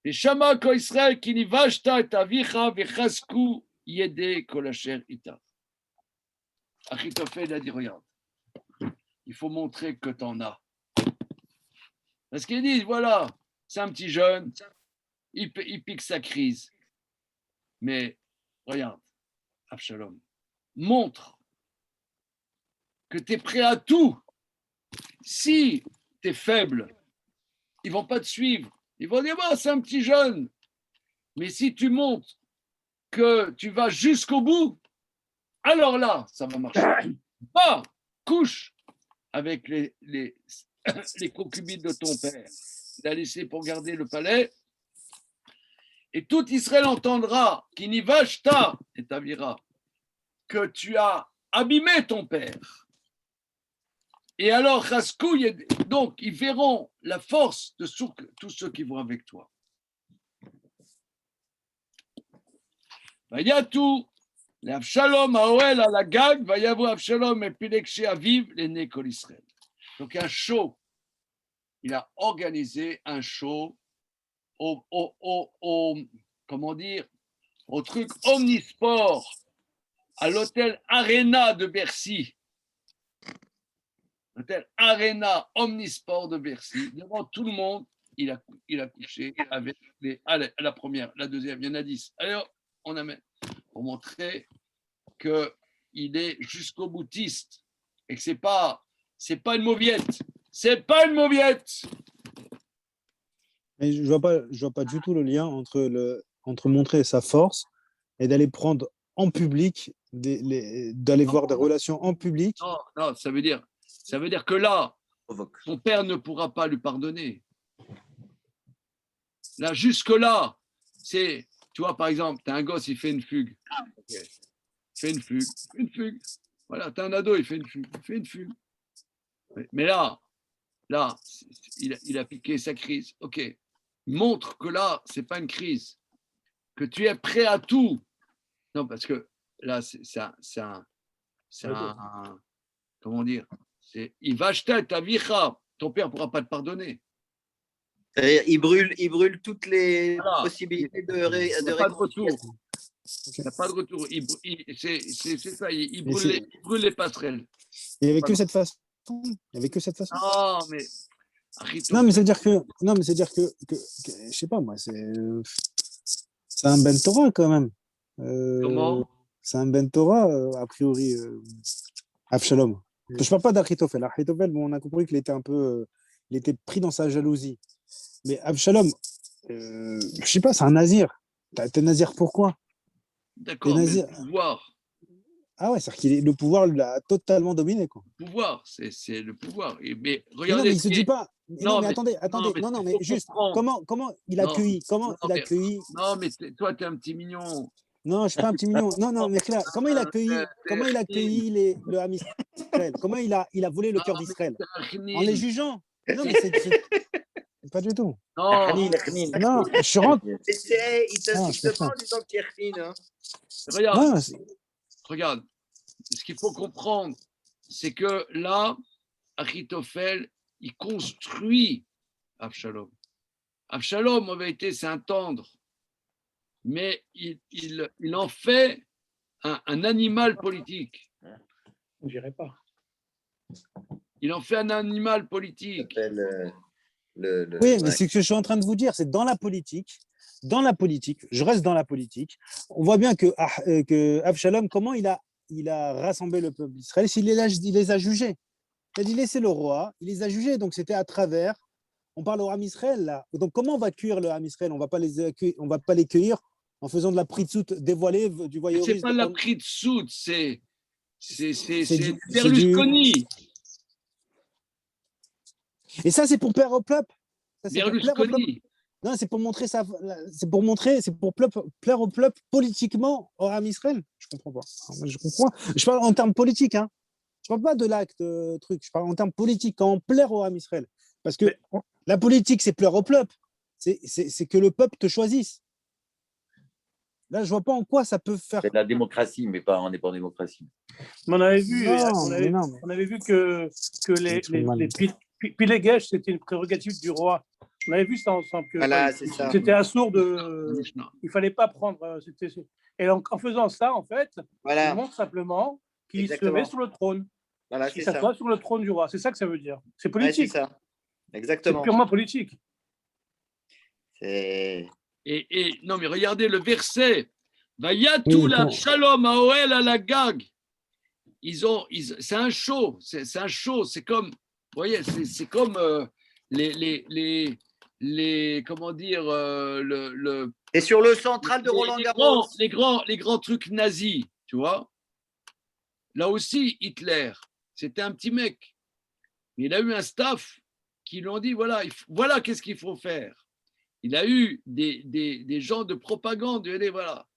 Veshama ko Israël ki nivashta et avicha vechasku yede kol asher ita. Achitophel a dit, regarde, il faut montrer que tu en as. Parce qu'ils disent, voilà, c'est un petit jeune, il pique sa crise. Mais regarde, Avshalom, montre que tu es prêt à tout. Si tu es faible, ils ne vont pas te suivre. Ils vont dire, bah, c'est un petit jeune. Mais si tu montres que tu vas jusqu'au bout, alors là, ça va marcher. Va, couche avec les concubines de ton père. Il a laissé pour garder le palais. Et tout Israël entendra qu'il n'y va ta et t'avira que tu as abîmé ton père. Et alors, donc, ils verront la force de tous ceux qui vont avec toi. Vayatou, l'Avshalom Aoel à la Gag, Vayavo Avshalom et Pilekshi Aviv, les Nekol Israël. Donc, un show. Il a organisé un show comment dire, au truc omnisport, à l'hôtel Arena de Bercy. L'hôtel Arena Omnisport de Bercy, devant tout le monde, il a couché avec la première, la deuxième, il y en a 10. Alors, on amène pour montrer qu'il est jusqu'au boutiste et que c'est pas une mauviette. C'est pas une mauviette. Mais je vois pas du tout le lien entre montrer sa force et d'aller prendre en public, d'aller voir des relations en public. Non, ça veut dire que là, ton père ne pourra pas lui pardonner. Là, jusque-là, tu vois, par exemple, tu as un gosse, il fait une fugue. Okay. Il fait une fugue. Voilà, tu as un ado, il fait une fugue. Mais là, il a piqué sa crise. OK. Montre que là, ce n'est pas une crise. Que tu es prêt à tout. Non, parce que là, c'est un comment dire? Il va acheter ta vicha. Ton père ne pourra pas te pardonner. Il brûle toutes les possibilités de retour. Il n'y a pas de retour. C'est ça, il brûle les passerelles. Il n'y avait que cette façon. Non, mais Non, mais c'est-à-dire que, non, mais c'est-à-dire je sais pas, moi, c'est un Ben Torah quand même. Comment? C'est un Ben Torah, a priori, Avshalom. Je parle pas d'Achitophel. Achitophel, bon, on a compris qu'il était un peu, il était pris dans sa jalousie. Mais Avshalom, je sais pas, c'est un nazir. T'es nazir pourquoi? T'es D'accord, mais nazir. le pouvoir, Ah ouais, c'est-à-dire que le pouvoir l'a totalement dominé, quoi. c'est le pouvoir. Mais Mais non, regardez mais il ce se qui dit est. pas. Mais non, Non, mais mais, attendez, attendez. mais Non, non, il mais faut juste, comprendre. comment il Non, accueille, comment non, il accueille. toi, tu es un petit mignon. Non, je suis pas un petit mignon. Non, non, mais là, comment il a T'es accueilli le Ham Israël? Comment il a volé le cœur d'Israël? un En les chnine. jugeant. Non, mais pas du tout. Non, Non, je rentre. Non, Il je te pense ment pas. en disant que tu es Rachnine, hein. regarde, Non, regarde. Ce qu'il faut comprendre, c'est que là, Achitophel, il construit Avshalom. Avshalom, en vérité, c'est un tendre, mais il en fait un animal politique. On dirait pas. Il en fait un animal politique. S'appelle, oui, mais ouais. c'est ce que je suis en train de vous dire, c'est dans la politique, je reste dans la politique. On voit bien que Avshalom, comment il a rassemblé le peuple d'Israël, il les a jugés. Il a dit laissez le roi, il les a jugés, donc c'était à travers. On parle au Ham Israël là. Donc comment on va cuire le Ham Israël? On va pas les cueillir en faisant de la pritzout dévoilée, du Mais c'est voyeurisme. pas la prise de soude, c'est du- Berlusconi. Et ça, c'est pour plaire au peuple. Ça, c'est pour plaire au peuple. Berlusconi. Non, c'est pour montrer ça. C'est pour plaire au peuple politiquement au Ham Israël. Je comprends pas. Je comprends. Je parle en termes politiques, hein. Je parle pas de l'acte, truc. Je parle en termes politiques, quand on plaire au Ham Israël. Parce que la politique, c'est plaire au peuple. C'est que le peuple te choisisse. Là, je vois pas en quoi ça peut faire. C'est de la démocratie, mais pas, on n'est pas en démocratie. Mais on avait vu, Non, mais non, mais- on avait vu que les Pilégesh, c'était une prérogative du roi. On avait vu ça ensemble. Que, Voilà, c'est ça. c'était assourd de. Il fallait pas prendre. Et donc, en faisant ça, en fait, Voilà. il montre simplement qu'il se Exactement. met sur le trône. Voilà, Qu'il c'est ça. s'assoit sur le trône du roi. C'est ça que ça veut dire. C'est Ouais, c'est politique. ça. C'est Exactement. purement politique. C'est... Et non, mais regardez le verset. Vayatou Oui, la bon. shalom à Oel à la gag. C'est un show. C'est un show. C'est comme, vous voyez, c'est comme comment dire, Et sur le central de Roland Garros. les grands trucs nazis, tu vois. Là aussi, Hitler, c'était un petit mec. Mais il a eu un staff qui lui ont dit voilà qu'est-ce qu'il faut faire. Il a eu des gens de propagande. Voilà,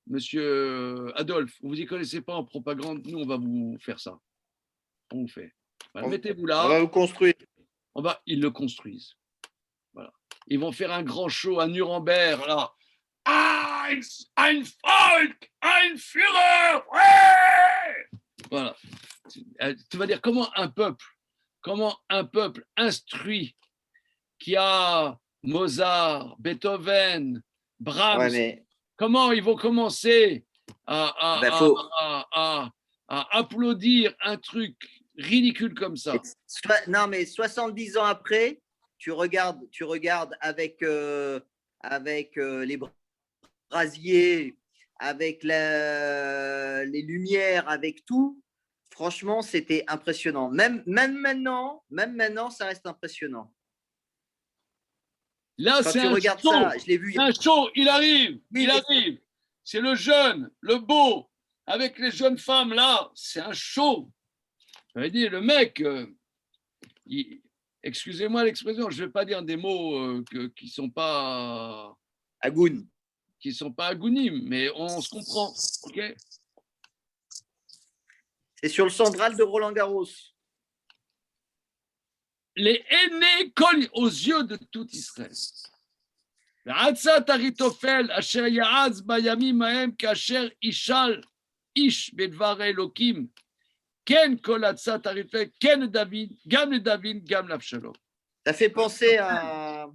monsieur Adolphe, vous n'y connaissez pas en propagande, nous, on va vous faire ça. On vous fait. Voilà, mettez-vous là. On va vous construire. Ils le construisent. Voilà. Ils vont faire un grand show à Nuremberg. Là. Ein Volk, ein Führer. Ouais, voilà. Tu vas dire comment un peuple instruit qui a Mozart, Beethoven, Brahms, comment ils vont commencer à applaudir un truc ridicule comme ça? Non, mais 70 ans après, tu regardes avec les brasiers, avec les lumières, avec tout. Franchement, c'était impressionnant. Même maintenant, ça reste impressionnant. Là, quand c'est tu un regardes show. ça, je l'ai vu. C'est un show. Il arrive. C'est le jeune, le beau, avec les jeunes femmes là. C'est un show. J'avais dit, le mec, excusez-moi l'expression, je ne vais pas dire des mots qui ne sont pas Agoun. Qui sont pas agounim, mais on se comprend. Ok. C'est sur le central de Roland Garros. Les aînés collent aux yeux de tout Israël. L'Atzat Aritophel, Asher Yaaz Bayamim Mahem, Kasher Ishal, Ish Bedvar Elokim, Ken Kol Atzat Aritophel, Ken David, Gam le David, Gam l'Avshalom. Ça fait penser à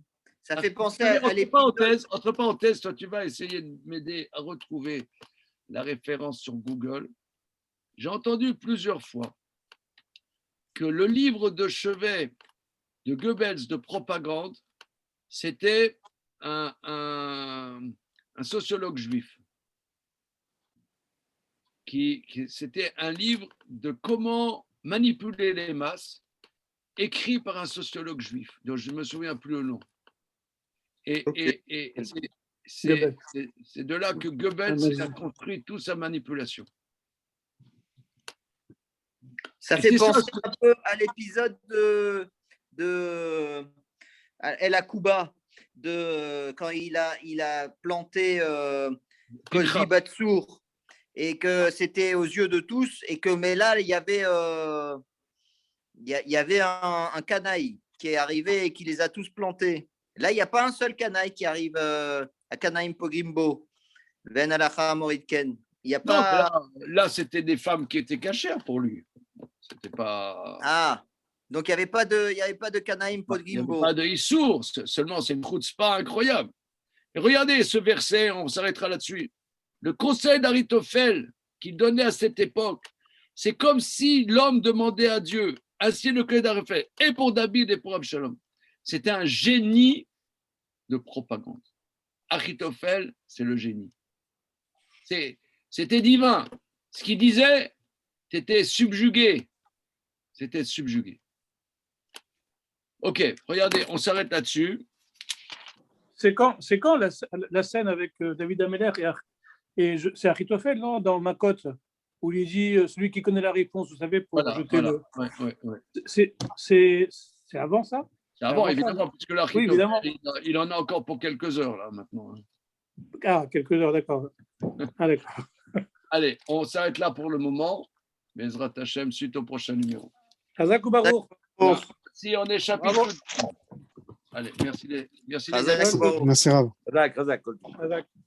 l'époque. Entre parenthèses, toi, tu vas essayer de m'aider à retrouver la référence sur Google. J'ai entendu plusieurs fois que le livre de chevet de Goebbels de propagande, c'était un sociologue juif. C'était un livre de comment manipuler les masses, écrit par un sociologue juif, dont je ne me souviens plus le nom. Et c'est de là que Goebbels a construit toute sa manipulation. Ça Et fait c'est ça, penser un peu à l'épisode de El Akuba, quand il a planté Cosby Batsour, et que c'était aux yeux de tous, mais là, il y avait un canaille qui est arrivé et qui les a tous plantés. Là, il n'y a pas un seul canaille qui arrive à Canaïm Pogrimbo, Ben Alacha Moritken. Il y a non, pas. là, c'était des femmes qui étaient cachères pour lui. C'était pas. Ah, donc il n'y avait pas de Canaïm Il n'y avait Pogrimbo. pas de Issour, seulement c'est une chutzpah incroyable. Et regardez ce verset, on s'arrêtera là-dessus. Le conseil d'Aritophel qu'il donnait à cette époque, c'est comme si l'homme demandait à Dieu, ainsi le conseil d'Aritophel, et pour David et pour Absalom. C'était un génie de propagande. Achitophel, c'est le génie. C'était divin. Ce qu'il disait, c'était subjugué. C'était subjugué. Ok, regardez, on s'arrête là-dessus. C'est quand la scène avec David Ameller c'est Achitophel, non, dans Makot, où il dit celui qui connaît la réponse, vous savez, pour jeter le. Ouais. C'est avant ça? C'est avant, ça, évidemment, puisque là, oui, évidemment. il en a encore pour quelques heures, là, maintenant. Ah, quelques heures, d'accord. Ah, d'accord. Allez, on s'arrête là pour le moment. Bezrat Hashem, suite au prochain numéro. Chazak ou Baruch? Si on est chapitre. Allez, merci les Chazak ou Baruch. Merci, Rav. Razak, Razak. Chazak.